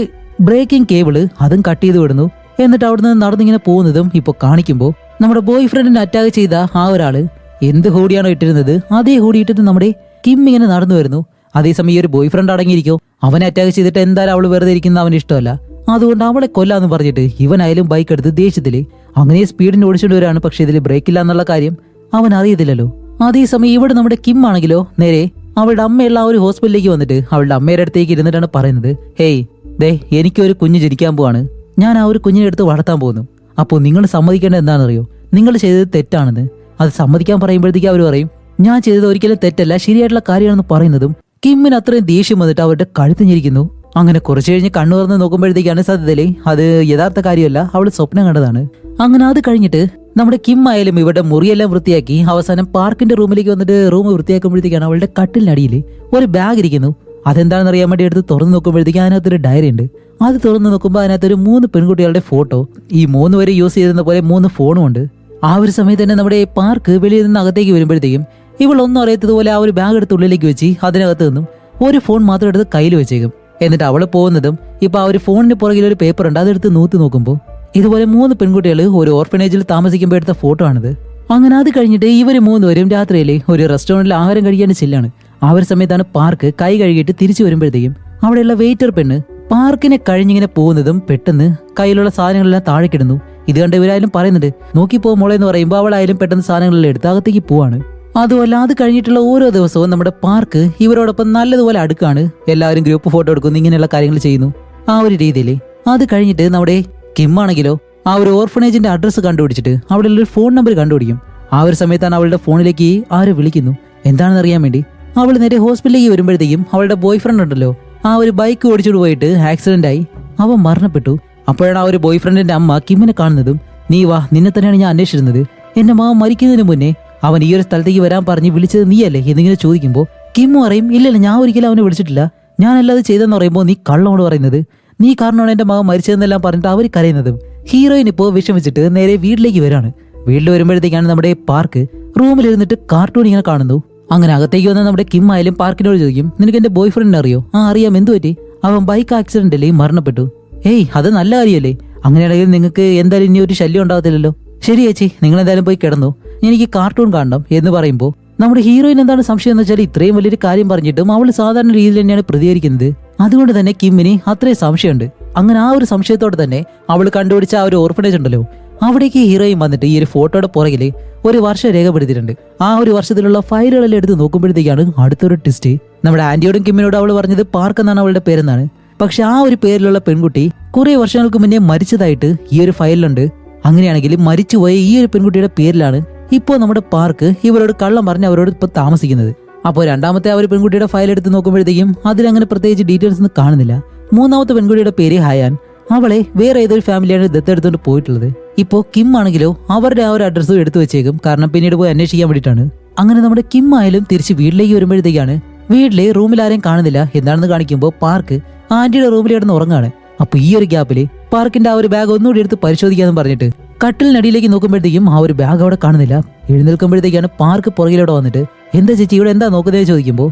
ബ്രേക്കിംഗ് കേബിള് അതും കട്ട് ചെയ്ത് വിടുന്നു. എന്നിട്ട് അവിടെ നിന്ന് നടന്നിങ്ങനെ പോകുന്നതും ഇപ്പൊ കാണിക്കുമ്പോൾ നമ്മുടെ ബോയ് ഫ്രണ്ടിനെ അറ്റാക്ക് ചെയ്ത ആ ഒരാള് എന്ത് ഹൂഡിയാണോ ഇട്ടിരുന്നത് അതേ ഹൂഡി ഇട്ടിട്ട് നമ്മുടെ കിം ഇങ്ങനെ നടന്നു വരുന്നു. അതേസമയം ഈ ഒരു ബോയ് ഫ്രണ്ട് അടങ്ങിയിരിക്കോ, അവനെ അറ്റാക്ക് ചെയ്തിട്ട് എന്തായാലും അവള് വെറുതെ ഇരിക്കുന്ന അവന് ഇഷ്ടമല്ല, അതുകൊണ്ട് അവളെ കൊല്ലാന്ന് പറഞ്ഞിട്ട് ഇവനായാലും ബൈക്ക് എടുത്ത് ദേഷ്യത്തില് അങ്ങനെ സ്പീഡിന് ഓടിച്ചുകൊണ്ട് വരാണ്. പക്ഷെ ഇതിൽ ബ്രേക്കില്ല എന്നുള്ള കാര്യം അവൻ അറിയത്തില്ലല്ലോ. അതേസമയം ഇവിടെ നമ്മുടെ കിം ആണെങ്കിലോ നേരെ അവളുടെ അമ്മയുള്ള ആ ഒരു ഹോസ്പിറ്റലിലേക്ക് വന്നിട്ട് അവളുടെ അമ്മയുടെ അടുത്തേക്ക് ഇരുന്നിട്ടാണ് പറയുന്നത്, ഹേയ് ദേ എനിക്കൊരു കുഞ്ഞ് ജനിക്കാൻ പോവാണ്, ഞാൻ ആ ഒരു കുഞ്ഞിനെ എടുത്ത് വളർത്താൻ പോകുന്നു, അപ്പോൾ നിങ്ങൾ സമ്മതിക്കേണ്ടത് എന്താണെന്നറിയോ, നിങ്ങൾ ചെയ്തത് തെറ്റാണെന്ന്, അത് സമ്മതിക്കാൻ പറയുമ്പോഴത്തേക്ക് അവർ പറയും ഞാൻ ചെയ്തത് ഒരിക്കലും തെറ്റല്ല, ശരിയായിട്ടുള്ള കാര്യമാണെന്ന് പറയുന്നതും കിമ്മിന് അത്രയും ദേഷ്യം വന്നിട്ട് അവരുടെ കഴുത്ത് ഞെരിക്കുന്നു. അങ്ങനെ കുറച്ചു കഴിഞ്ഞ് കണ്ണു തുറന്ന് നോക്കുമ്പോഴത്തേക്കാണ് സത്യത്തില് അത് യഥാർത്ഥ കാര്യമല്ല, അവൾ സ്വപ്നം കണ്ടതാണ്. അങ്ങനെ അത് കഴിഞ്ഞിട്ട് നമ്മുടെ കിം ആയാലും ഇവരുടെ മുറിയെല്ലാം വൃത്തിയാക്കി അവസാനം പാർക്കിന്റെ റൂമിലേക്ക് വന്നിട്ട് റൂം വൃത്തിയാക്കുമ്പോഴത്തേക്കാണ് അവളുടെ കട്ടിലിനടിയിൽ ഒരു ബാഗ് ഇരിക്കുന്നു. അതെന്താണെന്ന് അറിയാൻ വേണ്ടി എടുത്ത് തുറന്നു നോക്കുമ്പോഴത്തേക്ക് അതിനകത്തൊരു ഡയറി ഉണ്ട്. അത് തുറന്നു നോക്കുമ്പോൾ അതിനകത്തൊരു 3 പെൺകുട്ടികളുടെ ഫോട്ടോ, ഈ 3 പേര് യൂസ് ചെയ്തിരുന്ന പോലെ 3 ഫോണും ഉണ്ട്. ആ ഒരു സമയത്ത് തന്നെ നമ്മുടെ പാർക്ക് വെളിയിൽ നിന്ന് അകത്തേക്ക് വരുമ്പോഴത്തേക്കും ഇവൾ ഒന്നും അറിയാത്തതുപോലെ ആ ഒരു ബാഗ് എടുത്ത് ഉള്ളിലേക്ക് വെച്ച് അതിനകത്ത് നിന്നും ഒരു ഫോൺ മാത്രം എടുത്ത് കയ്യിൽ വെച്ചേക്കും. എന്നിട്ട് അവള് പോകുന്നതും ഇപ്പൊ ആ ഒരു ഫോണിന് പുറകിൽ ഒരു പേപ്പർ ഉണ്ട്, അതെടുത്ത് നൂത്തി നോക്കുമ്പോൾ ഇതുപോലെ 3 പെൺകുട്ടികൾ ഒരു ഓർഫനേജിൽ താമസിക്കുമ്പോൾ എടുത്ത ഫോട്ടോ ആണിത്. അങ്ങനെ അത് കഴിഞ്ഞിട്ട് ഇവര് 3 പേരും രാത്രിയിലെ ഒരു റെസ്റ്റോറന്റിൽ ആഹാരം കഴിക്കാൻ ചെല്ലാണ്. ആ ഒരു സമയത്താണ് പാർക്ക് കൈ കഴുകിയിട്ട് തിരിച്ചു വരുമ്പോഴത്തേക്കും അവിടെയുള്ള വെയിറ്റർ പെണ്ണ് പാർക്കിനെ കഴിഞ്ഞിങ്ങനെ പോകുന്നതും പെട്ടെന്ന് കയ്യിലുള്ള സാധനങ്ങളെല്ലാം താഴേക്കിടുന്നു. ഇത് കണ്ട് ഇവരായാലും പറയുന്നുണ്ട് നോക്കിപ്പോ മോളെ എന്ന് പറയുമ്പോൾ അവളായാലും പെട്ടെന്ന് സാധനങ്ങളെല്ലാം എടുത്ത് അകത്തേക്ക് പോവാണ്. അതുമല്ല അത് കഴിഞ്ഞിട്ടുള്ള ഓരോ ദിവസവും നമ്മുടെ പാർക്ക് ഇവരോടൊപ്പം നല്ലതുപോലെ അടുക്കാണ്. എല്ലാവരും ഗ്രൂപ്പ് ഫോട്ടോ എടുക്കുന്നു, ഇങ്ങനെയുള്ള കാര്യങ്ങൾ ചെയ്യുന്നു ആ ഒരു രീതിയിൽ. അത് കഴിഞ്ഞിട്ട് നമ്മുടെ കിം ആണെങ്കിലോ ആ ഒരു ഓർഫനേജിന്റെ അഡ്രസ്സ് കണ്ടുപിടിച്ചിട്ട് അവിടെ ഒരു ഫോൺ നമ്പർ കണ്ടുപിടിക്കും. ആ ഒരു സമയത്താണ് അവളുടെ ഫോണിലേക്ക് ആര് വിളിക്കുന്നു എന്താണെന്ന് അറിയാൻ വേണ്ടി അവൾ നേരെ ഹോസ്പിറ്റലിലേക്ക് വരുമ്പോഴത്തേക്കും അവളുടെ ബോയ് ഫ്രണ്ട് ഉണ്ടല്ലോ ആ ഒരു ബൈക്ക് ഓടിച്ചോണ്ട് പോയിട്ട് ആക്സിഡന്റ് ആയി അവൻ മരണപ്പെട്ടു. അപ്പോഴാണ് ആ ഒരു ബോയ് ഫ്രണ്ടിന്റെ അമ്മ കിമ്മിനെ കാണുന്നതും നീ വാ, നിന്നെ തന്നെയാണ് ഞാൻ അന്വേഷിച്ചിരുന്നത്, എന്റെ മാവൻ മരിക്കുന്നതിന് മുന്നേ അവൻ ഈ ഒരു സ്ഥലത്തേക്ക് വരാൻ പറഞ്ഞ് വിളിച്ചത് നീയല്ലേ എന്നിങ്ങനെ ചോദിക്കുമ്പോൾ കിമ്മു പറയും ഇല്ലല്ല ഞാൻ ഒരിക്കലും അവനെ വിളിച്ചിട്ടില്ല, ഞാനല്ലാതെ ചെയ്തെന്ന് പറയുമ്പോൾ നീ കള്ളോട് പറയുന്നത്, നീ കാരണമാണ് എന്റെ മകൻ മരിച്ചതെന്നെല്ലാം പറഞ്ഞിട്ട് അവർ കരയുന്നതും ഹീറോയിൻ ഇപ്പോൾ വിഷമിച്ചിട്ട് നേരെ വീട്ടിലേക്ക് വരാണ്. വീട്ടിൽ വരുമ്പോഴത്തേക്കാണ് നമ്മുടെ പാർക്ക് റൂമിലിരുന്നിട്ട് കാർട്ടൂൺ ഇങ്ങനെ കാണുന്നു. അങ്ങനെ അകത്തേക്ക് വന്ന നമ്മുടെ കിം ആയാലും പാർക്കിനോട് ചോദിക്കും നിനക്ക് എന്റെ ബോയ് ഫ്രണ്ടിനെ അറിയോ? ആ അറിയാം, എന്തു പറ്റി? അവൻ ബൈക്ക് ആക്സിഡന്റിൽ മരണപ്പെട്ടു. ഏയ് അത് നല്ല കാര്യമല്ലേ, അങ്ങനെയാണെങ്കിൽ നിങ്ങൾക്ക് എന്തായാലും ഇനി ഒരു ശല്യം ഉണ്ടാകത്തില്ലല്ലോ. ശരി ചേച്ചി, നിങ്ങൾ എന്തായാലും പോയി കിടന്നു, എനിക്ക് കാർട്ടൂൺ കാണണം എന്ന് പറയുമ്പോൾ നമ്മുടെ ഹീറോയിൻ എന്താണ് സംശയം എന്ന് വെച്ചാൽ ഇത്രയും വലിയൊരു കാര്യം പറഞ്ഞിട്ടും അവൾ സാധാരണ രീതിയിൽ തന്നെയാണ് പ്രതികരിക്കുന്നത്. അതുകൊണ്ട് തന്നെ കിമ്മിന് അത്രയും സംശയമുണ്ട്. അങ്ങനെ ആ ഒരു സംശയത്തോടെ തന്നെ അവൾ കണ്ടുപിടിച്ച ആ ഒരു ഓർഫനേജ് ഉണ്ടല്ലോ അവിടേക്ക് ഹീറോയിൻ വന്നിട്ട് ഈ ഒരു ഫോട്ടോയുടെ പുറകില് ഒരു വർഷം രേഖപ്പെടുത്തിയിട്ടുണ്ട്. ആ ഒരു വർഷത്തിലുള്ള ഫയലുകളെല്ലാം എടുത്ത് നോക്കുമ്പോഴത്തേക്കാണ് അടുത്തൊരു ട്വിസ്റ്റ്. നമ്മുടെ ആന്റിയോടും കിമ്മിനോടും അവൾ പറഞ്ഞത് പാർക്ക് എന്നാണ് അവളുടെ പേരെന്നാണ്. പക്ഷെ ആ ഒരു പേരിലുള്ള പെൺകുട്ടി കുറെ വർഷങ്ങൾക്ക് മുന്നേ മരിച്ചതായിട്ട് ഈ ഒരു ഫയലിലുണ്ട്. അങ്ങനെയാണെങ്കിൽ മരിച്ചുപോയ ഈ ഒരു പെൺകുട്ടിയുടെ പേരിലാണ് ഇപ്പോൾ നമ്മുടെ പാർക്ക് ഇവരോട് കള്ളം പറഞ്ഞ് അവരോട് ഇപ്പൊ താമസിക്കുന്നത്. അപ്പോൾ രണ്ടാമത്തെ ആ ഒരു പെൺകുട്ടിയുടെ ഫയൽ എടുത്ത് നോക്കുമ്പോഴത്തേക്കും അതിലങ്ങനെ പ്രത്യേകിച്ച് ഡീറ്റെയിൽസ് ഒന്നും കാണുന്നില്ല. മൂന്നാമത്തെ പെൺകുട്ടിയുടെ പേര് ഹയാൻ, അവളെ വേറെ ഏതൊരു ഫാമിലിയാണ് ദത്തെടുത്തോണ്ട് പോയിട്ടുള്ളത്. ഇപ്പോ കിം ആണെങ്കിലോ അവരുടെ ആ ഒരു അഡ്രസ്സും എടുത്തു വെച്ചേക്കും, കാരണം പിന്നീട് പോയി അന്വേഷിക്കാൻ വേണ്ടിയിട്ടാണ്. അങ്ങനെ നമ്മുടെ കിം ആയാലും തിരിച്ച് വീട്ടിലേക്ക് വരുമ്പോഴത്തേക്കാണ് വീട്ടിലെ റൂമിൽ ആരെയും കാണുന്നില്ല. എന്താണെന്ന് കാണിക്കുമ്പോൾ പാർക്ക് ആന്റിയുടെ റൂമിൽ കിടന്ന് ഉറങ്ങാണ്. അപ്പൊ ഈ ഒരു ഗ്യാപ്പില് പാർക്കിന്റെ ആ ഒരു ബാഗ് ഒന്നുകൂടി എടുത്ത് പരിശോധിക്കാന്ന് പറഞ്ഞിട്ട് കട്ടിലിനടിയിലേക്ക് നോക്കുമ്പോഴത്തേക്കും ആ ഒരു ബാഗ് അവിടെ കാണുന്നില്ല. എഴുന്നേൽക്കുമ്പോഴത്തേക്കാണ് പാർക്ക് പുറകിലൂടെ വന്നിട്ട് എന്താ ചേച്ചി ഇവിടെ എന്താ നോക്കുന്നതെന്ന് ചോദിക്കുമ്പോൾ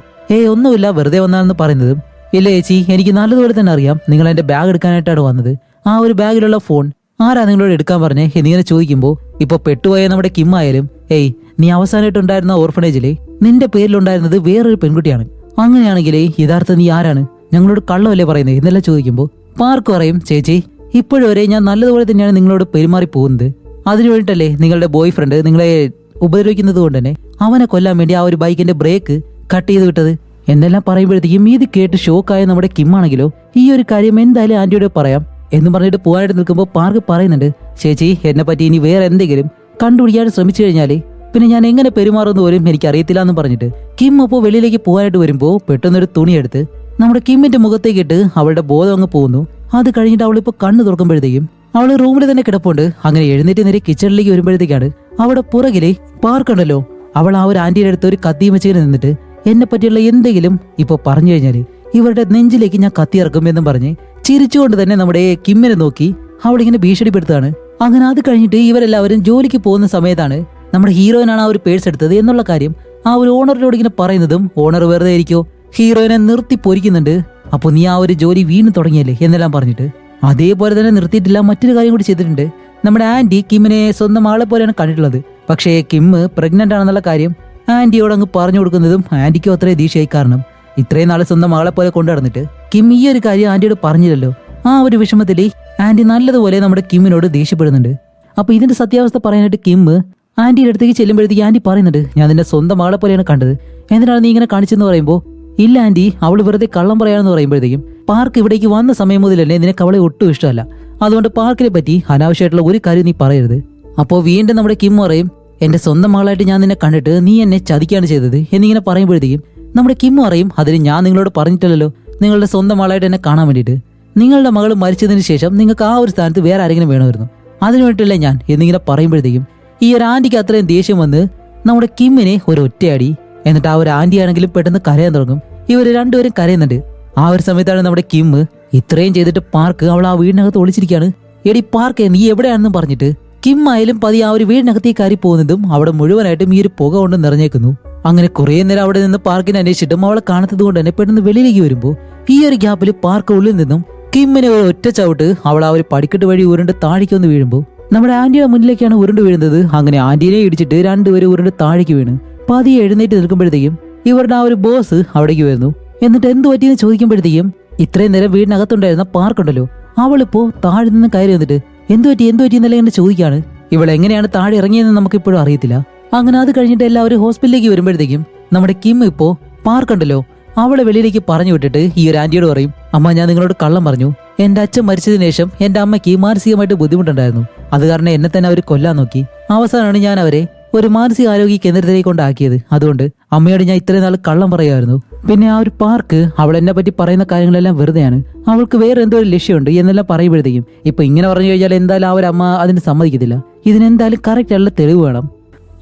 ഒന്നുമില്ല വെറുതെ വന്നാണെന്ന് പറയുന്നതും ഇല്ല ചേച്ചി എനിക്ക് നല്ലതുപോലെ തന്നെ അറിയാം നിങ്ങൾ എന്റെ ബാഗ് എടുക്കാനായിട്ടാണ് വന്നത്, ആ ഒരു ബാഗിലുള്ള ഫോൺ ആരാ നിങ്ങളോട് എടുക്കാൻ പറഞ്ഞേ എന്നിങ്ങനെ ചോദിക്കുമ്പോൾ ഇപ്പൊ പെട്ടുപോയ നമ്മുടെ കിം ആയാലും നീ അവസാനമായിട്ടുണ്ടായിരുന്ന ഓർഫനേജിലെ നിന്റെ പേരിലുണ്ടായിരുന്നത് വേറൊരു പെൺകുട്ടിയാണ്, അങ്ങനെയാണെങ്കിൽ യഥാർത്ഥ നീ ആരാണ്, ഞങ്ങളോട് കള്ളമല്ലേ പറയുന്നത് എന്നെല്ലാം ചോദിക്കുമ്പോൾ പാർക്ക് പറയും ചേച്ചി ഇപ്പോഴും വരെ ഞാൻ നല്ലതുപോലെ തന്നെയാണ് നിങ്ങളോട് പെരുമാറി പോകുന്നത്, അതിനു വേണ്ടിയിട്ടല്ലേ നിങ്ങളുടെ ബോയ് ഫ്രണ്ട് നിങ്ങളെ ഉപദ്രവിക്കുന്നത് കൊണ്ട് തന്നെ അവനെ കൊല്ലാൻ വേണ്ടി ആ ഒരു ബൈക്കിന്റെ ബ്രേക്ക് കട്ട് ചെയ്ത് വിട്ടത് എന്നെല്ലാം പറയുമ്പോഴത്തേക്കും ഇത് കേട്ട് ഷോക്കായ നമ്മുടെ കിം ആണെങ്കിലോ ഈ ഒരു കാര്യം എന്തായാലും ആന്റിയോട് പറയാം എന്ന് പറഞ്ഞിട്ട് പോകാനായിട്ട് നിൽക്കുമ്പോൾ പാർക്ക് പറയുന്നുണ്ട് ചേച്ചി എന്നെ പറ്റി ഇനി വേറെ എന്തെങ്കിലും കണ്ടുപിടിക്കാൻ ശ്രമിച്ചു കഴിഞ്ഞാല് പിന്നെ ഞാൻ എങ്ങനെ പെരുമാറുന്ന പോലും എനിക്ക് അറിയത്തില്ല എന്ന് പറഞ്ഞിട്ട് കിം അപ്പോൾ വെളിയിലേക്ക് പോകാനായിട്ട് വരുമ്പോൾ പെട്ടെന്നൊരു തുണിയെടുത്ത് നമ്മുടെ കിമ്മിന്റെ മുഖത്തേക്ക് ഇട്ട് അവളുടെ ബോധം അങ്ങ് പോകുന്നു. അത് കഴിഞ്ഞിട്ട് അവളിപ്പോ കണ്ണു തുറക്കുമ്പോഴത്തേക്കും അവള് റൂമിൽ തന്നെ കിടപ്പുണ്ട്. അങ്ങനെ എഴുന്നേറ്റ് നേരെ കിച്ചണിലേക്ക് വരുമ്പോഴത്തേക്കാണ് അവിടെ പുറകിലെ പാർക്കുണ്ടല്ലോ അവൾ ആ ഒരു ആന്റിയുടെ അടുത്ത് ഒരു കത്തിയും വെച്ച് നിന്നിട്ട് എന്നെ പറ്റിയുള്ള എന്തെങ്കിലും ഇപ്പൊ പറഞ്ഞു കഴിഞ്ഞാല് ഇവരുടെ നെഞ്ചിലേക്ക് ഞാൻ കത്തിയിറക്കും എന്നും പറഞ്ഞ് ചിരിച്ചുകൊണ്ട് തന്നെ നമ്മുടെ കിമ്മിനെ നോക്കി അവളിങ്ങനെ ഭീഷണിപ്പെടുത്താണ്. അങ്ങനെ അത് കഴിഞ്ഞിട്ട് ഇവരെല്ലാവരും ജോലിക്ക് പോകുന്ന സമയത്താണ് നമ്മുടെ ഹീറോയിനാണ് ആ ഒരു പേഴ്സ് എടുത്തത് എന്നുള്ള കാര്യം ആ ഒരു ഓണറിനോട് ഇങ്ങനെ പറയുന്നതും ഓണർ വെറുതെ ഇരിക്കോ ഹീറോയിനെ നിർത്തി പൊരിക്കുന്നുണ്ട്. അപ്പൊ നീ ആ ഒരു ജോലി വീണ്ടും തുടങ്ങിയല്ലേ എന്നെല്ലാം പറഞ്ഞിട്ട് അതേപോലെ തന്നെ നിർത്തിയിട്ടില്ല, മറ്റൊരു കാര്യം കൂടി ചെയ്തിട്ടുണ്ട്. നമ്മുടെ ആന്റി കിമ്മിനെ സ്വന്തം ആളെ പോലെയാണ് കണ്ടിട്ടുള്ളത്. പക്ഷേ കിം പ്രഗ്നന്റ് ആണെന്നുള്ള കാര്യം ആന്റിയോട് അങ്ങ് പറഞ്ഞു കൊടുക്കുന്നതും ആന്റിക്കും അത്രയും ദേഷ്യമായി. കാരണം ഇത്രയും നാളെ സ്വന്തം ആളെ പോലെ കൊണ്ടു നടന്നിട്ട് കിം ഈ ഒരു കാര്യം ആന്റിയോട് പറഞ്ഞില്ലല്ലോ. ആ ഒരു വിഷമത്തിൽ ആന്റി നല്ലതുപോലെ നമ്മുടെ കിമ്മിനോട് ദേഷ്യപ്പെടുന്നുണ്ട്. അപ്പൊ ഇതിന്റെ സത്യാവസ്ഥ പറയാനായിട്ട് കിം ആന്റിയുടെ അടുത്തേക്ക് ചെല്ലുമ്പോഴത്തേക്ക് ആന്റി പറയുന്നുണ്ട് ഞാൻ നിന്നെ സ്വന്തം ആളെ പോലെയാണ് കണ്ടത്, എന്തിനാണ് നീ ഇങ്ങനെ കാണിച്ചെന്ന് പറയുമ്പോൾ ഇല്ല ആന്റി അവൾ വെറുതെ കള്ളം പറയാണെന്ന് പറയുമ്പോഴത്തേക്കും പാർക്ക് ഇവിടേക്ക് വന്ന സമയം മുതൽ തന്നെ നിനക്ക് അവളെ ഒട്ടും ഇഷ്ടമല്ല, അതുകൊണ്ട് പാർക്കിനെ പറ്റി അനാവശ്യമായിട്ടുള്ള ഒരു കാര്യം നീ പറയരുത്. അപ്പോൾ വീണ്ടും നമ്മുടെ കിം പറയും എന്റെ സ്വന്തം മകളായിട്ട് ഞാൻ നിന്നെ കണ്ടിട്ട് നീ എന്നെ ചതിക്കാണ് ചെയ്തത് എന്നിങ്ങനെ പറയുമ്പോഴത്തേക്കും നമ്മുടെ കിം പറയും, അതിന് ഞാൻ നിങ്ങളോട് പറഞ്ഞിട്ടില്ലല്ലോ നിങ്ങളുടെ സ്വന്തം മകളായിട്ട് എന്നെ കാണാൻ വേണ്ടിയിട്ട്. നിങ്ങളുടെ മകൾ മരിച്ചതിന് ശേഷം നിങ്ങൾക്ക് ആ ഒരു സ്ഥാനത്ത് വേറെ ആരെങ്കിലും വേണമായിരുന്നു, അതിനു വേണ്ടിയിട്ടല്ലേ ഞാൻ എന്നിങ്ങനെ പറയുമ്പോഴത്തേക്കും ഈ ഒരു ആന്റിക്ക് അത്രയും ദേഷ്യം വന്ന് നമ്മുടെ കിമ്മിനെ ഒരു ഒറ്റയടി. എന്നിട്ട് ആ ഒരു ആന്റി ആണെങ്കിലും പെട്ടെന്ന് കരയാൻ തുടങ്ങും. ഇവർ രണ്ടുപേരും കരയുന്നുണ്ട്. ആ ഒരു സമയത്താണ് നമ്മുടെ കിം ഇത്രയും ചെയ്തിട്ട് പാർക്ക് അവൾ ആ വീടിനകത്ത് ഒളിച്ചിരിക്കുകയാണ്. എടി പാർക്ക്, നീ എവിടെയാണെന്ന് പറഞ്ഞിട്ട് കിം ആയാലും പതി ആ ഒരു വീടിനകത്തേക്ക് കയറി പോകുന്നതും അവിടെ മുഴുവനായിട്ടും ഈ ഒരു പുക കൊണ്ട് നിറഞ്ഞേക്കുന്നു. അങ്ങനെ കുറേ നേരം അവിടെ നിന്ന് പാർക്കിനെ അന്വേഷിച്ചിട്ടും അവളെ കാണാത്തത് കൊണ്ട് തന്നെ പെട്ടെന്ന് വെളിയിലേക്ക് വരുമ്പോൾ ഈ ഒരു ഗ്യാപ്പിൽ പാർക്ക് ഉള്ളിൽ നിന്നും കിമ്മിനെ ഒരു ഒറ്റ ചവിട്ട് അവൾ ആ ഒരു പടിക്കെട്ട് വഴി ഉരുണ്ട് താഴേക്ക് വന്ന് വീഴുമ്പോൾ നമ്മുടെ ആന്റിയുടെ മുന്നിലേക്കാണ് ഉരുണ്ട് വീഴുന്നത്. അങ്ങനെ ആന്റിനെ ഇടിച്ചിട്ട് രണ്ടുപേരും ഉരുണ്ട് താഴേക്ക് വീണ് പതിയെ എഴുന്നേറ്റ് നിൽക്കുമ്പോഴത്തേക്കും ഇവരുടെ ആ ഒരു ബോസ് അവിടേക്ക് വരുന്നു. എന്നിട്ട് എന്ത് പറ്റിയെന്ന് ചോദിക്കുമ്പോഴത്തേക്കും ഇത്രയും നേരം വീടിനകത്തുണ്ടായിരുന്ന പാർക്കുണ്ടല്ലോ, അവളിപ്പോ താഴെ നിന്ന് കയറി വന്നിട്ട് എന്ത് പറ്റി എന്നല്ല എന്നെ ചോദിക്കാണ്. ഇവളെങ്ങനെയാണ് താഴെ ഇറങ്ങിയതെന്ന് നമുക്കിപ്പോഴും അറിയത്തില്ല. അങ്ങനെ അത് കഴിഞ്ഞിട്ട് എല്ലാവരും ഹോസ്പിറ്റലിലേക്ക് വരുമ്പോഴത്തേക്കും നമ്മുടെ കിം ഇപ്പോ പാർക്കുണ്ടല്ലോ അവളെ വെളിയിലേക്ക് പറഞ്ഞു വിട്ടിട്ട് ഈ ഒരു ആന്റിയോട് പറയും, അമ്മ ഞാൻ നിങ്ങളോട് കള്ളം പറഞ്ഞു. എന്റെ അച്ഛൻ മരിച്ചതിന് ശേഷം എന്റെ അമ്മയ്ക്ക് മാനസികമായിട്ട് ബുദ്ധിമുട്ടുണ്ടായിരുന്നു. അത് കാരണം എന്നെ തന്നെ അവർ കൊല്ലാൻ നോക്കി. അവസാനമാണ് ഞാൻ അവരെ ഒരു മാനസിക ആരോഗ്യ കേന്ദ്രത്തിലേക്ക് കൊണ്ടാക്കിയത്. അതുകൊണ്ട് അമ്മയോട് ഞാൻ ഇത്രയും നാൾ കള്ളം പറയുമായിരുന്നു. പിന്നെ ആ ഒരു പാർക്ക് അവൾ എന്നെ പറ്റി പറയുന്ന കാര്യങ്ങളെല്ലാം വെറുതെയാണ്, അവൾക്ക് വേറെ എന്തോ ഒരു ലക്ഷ്യമുണ്ട് എന്നെല്ലാം പറയുമ്പോഴത്തേക്കും ഇപ്പൊ ഇങ്ങനെ പറഞ്ഞു കഴിഞ്ഞാൽ എന്തായാലും ആ ഒരു അമ്മ അതിന് സമ്മതിക്കത്തില്ല. ഇതിനെന്തായാലും കറക്റ്റ് ആയിട്ടുള്ള തെളിവ് വേണം.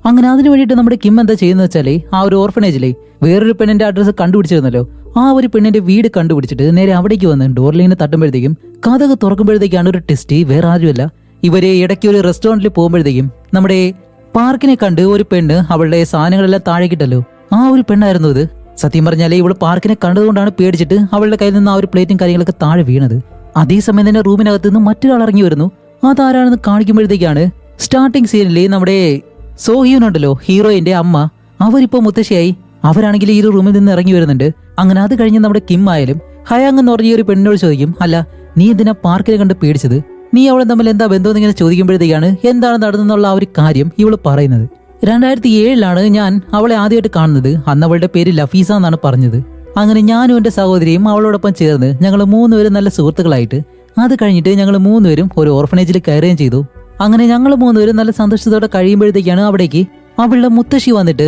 അങ്ങനെ അതിനു വേണ്ടിയിട്ട് നമ്മുടെ കിം എന്താ ചെയ്യുന്നത് വെച്ചാലേ ആ ഒരു ഓർഫനേജിലെ വേറൊരു പെണ്ണിന്റെ അഡ്രസ്സ് കണ്ടുപിടിച്ചിരുന്നല്ലോ. ആ ഒരു പെണ്ണിന്റെ വീട് കണ്ടുപിടിച്ചിട്ട് നേരെ അവിടേക്ക് വന്ന് ഡോറിലിങ്ങനെ തട്ടുമ്പോഴത്തേക്കും കഥക് തുറക്കുമ്പോഴത്തേക്കാണ് ഒരു ടെസ്റ്റ്. വേറെ ആരുമല്ല, ഇവരെ ഇടയ്ക്ക് ഒരു റെസ്റ്റോറന്റിൽ പോകുമ്പോഴത്തേക്കും നമ്മുടെ പാർക്കിനെ കണ്ട് ഒരു പെണ്ണ് അവളുടെ സാധനങ്ങളെല്ലാം താഴേക്കിട്ടല്ലോ, ആ ഒരു പെണ്ണായിരുന്നു ഇത്. സത്യം പറഞ്ഞാലേ ഇവള് പാർക്കിനെ കണ്ടതുകൊണ്ടാണ് പേടിച്ചിട്ട് അവളുടെ കയ്യിൽ നിന്ന് ആ ഒരു പ്ലേറ്റും കാര്യങ്ങളൊക്കെ താഴെ വീണത്. അതേസമയം തന്നെ റൂമിനകത്ത് നിന്ന് മറ്റൊരാൾ ഇറങ്ങി വരുന്നു. അതാരാണെന്ന് കാണിക്കുമ്പോഴത്തേക്കാണ് സ്റ്റാർട്ടിംഗ് സീനിൽ നമ്മുടെ സോഹ്യൂൻ ഉണ്ടല്ലോ, ഹീറോയിന്റെ അമ്മ, അവരിപ്പോ മുത്തശ്ശിയായി. അവരാണെങ്കിൽ ഈ ഒരു റൂമിൽ നിന്ന് ഇറങ്ങി വരുന്നുണ്ട്. അങ്ങനെ അത് കഴിഞ്ഞ് നമ്മുടെ കിം ആയാലും ഹയാങ് എന്ന് പറഞ്ഞ ഒരു പെണ്ണിനോട് ചോദിക്കും, അല്ല നീ എന്തിനാ പാർക്കിനെ കണ്ട് പേടിച്ചത്, നീ അവളെ തമ്മിൽ എന്താ ബന്ധം എന്നിങ്ങനെ ചോദിക്കുമ്പോഴത്തേക്കാണ് എന്താണ് നടന്നെന്നുള്ള ആ ഒരു കാര്യം ഇവള് പറയുന്നത്. 2007 ഞാൻ അവളെ ആദ്യമായിട്ട് കാണുന്നത്. അന്ന് അവളുടെ പേര് ലഫീസ എന്നാണ് പറഞ്ഞത്. അങ്ങനെ ഞാനും എന്റെ സഹോദരിയും അവളോടൊപ്പം ചേർന്ന് ഞങ്ങൾ മൂന്നുപേരും നല്ല സുഹൃത്തുക്കളായിട്ട് അത് കഴിഞ്ഞിട്ട് ഞങ്ങൾ മൂന്നുപേരും ഒരു ഓർഫനേജിൽ കയറുകയും ചെയ്തു. അങ്ങനെ ഞങ്ങൾ മൂന്നുപേരും നല്ല സന്തോഷത്തോടെ കഴിയുമ്പോഴത്തേക്കാണ് അവിടേക്ക് അവളുടെ മുത്തശ്ശി വന്നിട്ട്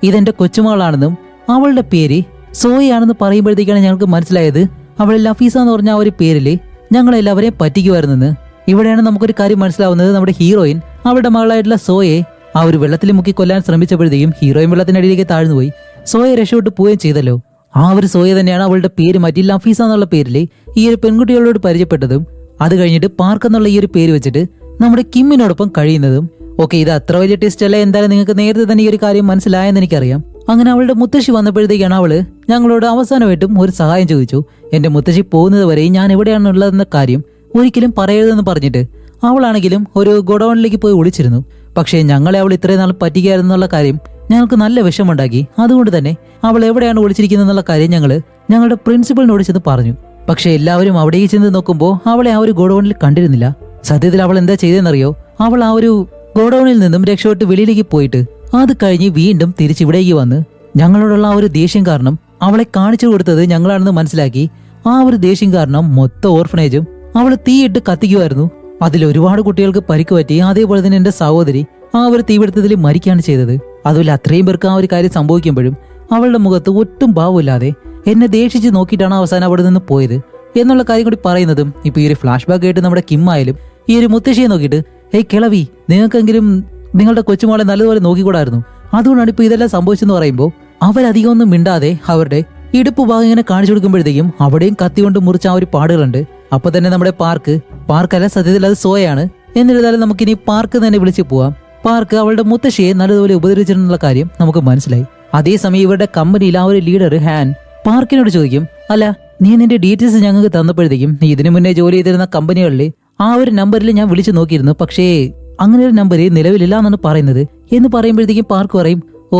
ഇതെന്റെ കൊച്ചുമകളാണെന്നും അവളുടെ പേര് സോയാണെന്ന് പറയുമ്പോഴത്തേക്കാണ് ഞങ്ങൾക്ക് മനസ്സിലായത് അവൾ ലഫീസ എന്ന് പറഞ്ഞ ആ ഒരു പേരില് ഞങ്ങളെല്ലാവരെയും പറ്റിക്കുമായിരുന്നെന്ന്. ഇവിടെയാണ് നമുക്കൊരു കാര്യം മനസ്സിലാവുന്നത്. നമ്മുടെ ഹീറോയിൻ അവളുടെ മകളായിട്ടുള്ള സോയെ ആ ഒരു വെള്ളത്തിൽ മുക്കി കൊല്ലാൻ ശ്രമിച്ചപ്പോഴത്തേക്കും ഹീറോയിൻ വെള്ളത്തിനടിയിലേക്ക് താഴ്ന്നുപോയി. സോയെ രക്ഷപ്പെട്ട് പോവുകയും ചെയ്തല്ലോ. ആ ഒരു സോയ തന്നെയാണ് അവളുടെ പേര് മാറ്റി ലഫീസ എന്നുള്ള പേരില് ഈ ഒരു പെൺകുട്ടികളോട് പരിചയപ്പെട്ടതും അത് കഴിഞ്ഞിട്ട് പാർക്ക് എന്നുള്ള ഈ ഒരു പേര് വെച്ചിട്ട് നമ്മുടെ കിമ്മിനോടൊപ്പം കഴിയുന്നതും. ഓക്കെ, ഇത് അത്ര വലിയ ടെസ്റ്റ് അല്ല, എന്തായാലും നിങ്ങൾക്ക് നേരത്തെ തന്നെ ഈ ഒരു കാര്യം മനസ്സിലായെന്ന് എനിക്കറിയാം. അങ്ങനെ അവളുടെ മുത്തശ്ശി വന്നപ്പോഴത്തേക്കാണ് അവള് ഞങ്ങളോട് അവസാനമായിട്ടും ഒരു സഹായം ചോദിച്ചു. എന്റെ മുത്തശ്ശി പോകുന്നത് വരെ ഞാൻ എവിടെയാണുള്ളതെന്ന കാര്യം ഒരിക്കലും പറയരുതെന്ന് പറഞ്ഞിട്ട് അവളാണെങ്കിലും ഒരു ഗോഡൌണിലേക്ക് പോയി ഒളിച്ചിരുന്നു. പക്ഷേ ഞങ്ങളെ അവൾ ഇത്രയും നാൾ പറ്റിക്കായിരുന്നുള്ള കാര്യം ഞങ്ങൾക്ക് നല്ല വിഷമുണ്ടാക്കി. അതുകൊണ്ട് തന്നെ അവൾ എവിടെയാണ് ഒളിച്ചിരിക്കുന്നതെന്നുള്ള കാര്യം ഞങ്ങളുടെ പ്രിൻസിപ്പളിനോട് ചെന്ന് പറഞ്ഞു. പക്ഷെ എല്ലാവരും അവിടേക്ക് ചെന്ന് നോക്കുമ്പോൾ അവളെ ആ ഒരു ഗോഡൌണിൽ കണ്ടിരുന്നില്ല. സത്യത്തിൽ അവൾ എന്താ ചെയ്തെന്നറിയോ, അവൾ ആ ഒരു ഗോഡൌണിൽ നിന്നും രക്ഷപ്പെട്ട് വെളിയിലേക്ക് പോയിട്ട് അത് കഴിഞ്ഞ് വീണ്ടും തിരിച്ചിവിടേക്ക് വന്ന് ഞങ്ങളോടുള്ള ആ ഒരു ദേഷ്യം കാരണം അവളെ കാണിച്ചു കൊടുത്തത് ഞങ്ങളാണെന്ന് മനസ്സിലാക്കി ആ ഒരു ദേഷ്യം കാരണം മൊത്തം ഓർഫനേജും അവൾ തീയിട്ട് കത്തിക്കുമായിരുന്നു. അതിൽ ഒരുപാട് കുട്ടികൾക്ക് പരിക്ക് പറ്റി. അതേപോലെ തന്നെ എന്റെ സഹോദരി ആ ഒരു തീപിടുത്തത്തിൽ മരിക്കുകയാണ് ചെയ്തത്. അതുപോലെ അത്രയും പേർക്ക് ആ ഒരു കാര്യം സംഭവിക്കുമ്പോഴും അവളുടെ മുഖത്ത് ഒട്ടും ഭാവമില്ലാതെ എന്നെ ദേഷിച്ച് നോക്കിയിട്ടാണ് അവസാനം അവിടെ നിന്ന് പോയത് എന്നുള്ള കാര്യം കൂടി പറയുന്നതും ഇപ്പൊ ഈ ഒരു ഫ്ലാഷ് ബാക്ക് ആയിട്ട് നമ്മുടെ കിം ആയാലും ഈ ഒരു മുത്തശ്ശിയെ നോക്കിയിട്ട് ഹേയ് കിളവി, നിങ്ങൾക്കെങ്കിലും നിങ്ങളുടെ കൊച്ചുമോളെ നല്ലതുപോലെ നോക്കിക്കൂടായിരുന്നു, അതുകൊണ്ടാണ് ഇപ്പൊ ഇതെല്ലാം സംഭവിച്ചെന്ന് പറയുമ്പോൾ അവരധികം ഒന്നും മിണ്ടാതെ അവരുടെ ഇടുപ്പ് ഭാഗം ഇങ്ങനെ കാണിച്ചു കൊടുക്കുമ്പോഴത്തേക്കും അവിടെയും കത്തി കൊണ്ട് മുറിച്ച ആ ഒരു പാടുകളുണ്ട്. അപ്പൊ തന്നെ നമ്മുടെ പാർക്കല്ല, സത്യത്തിൽ അത് സോയാണ്. എന്നിരുന്നാലും നമുക്കിനി പാർക്ക് തന്നെ വിളിച്ചു പോവാം. പാർക്ക് അവളുടെ മുത്തശ്ശിയെ നല്ലതുപോലെ ഉപദ്രവിച്ചിട്ടുള്ള കാര്യം നമുക്ക് മനസ്സിലായി. അതേസമയം ഇവരുടെ കമ്പനിയിൽ ആ ഒരു ലീഡർ ഹാൻ പാർക്കിനോട് ചോദിക്കും, അല്ല നീ നിന്റെ ഡീറ്റെയിൽസ് ഞങ്ങൾക്ക് തന്നപ്പോഴത്തേക്കും നീ ഇതിനു മുന്നേ ജോലി ചെയ്തിരുന്ന കമ്പനികളിൽ ആ ഒരു നമ്പറിൽ ഞാൻ വിളിച്ചു നോക്കിയിരുന്നു, പക്ഷേ അങ്ങനെ ഒരു നമ്പർ നിലവിലില്ല എന്നാണ് പറയുന്നത് എന്ന് പറയുമ്പോഴത്തേക്കും പാർക്ക് പറയും, ഓ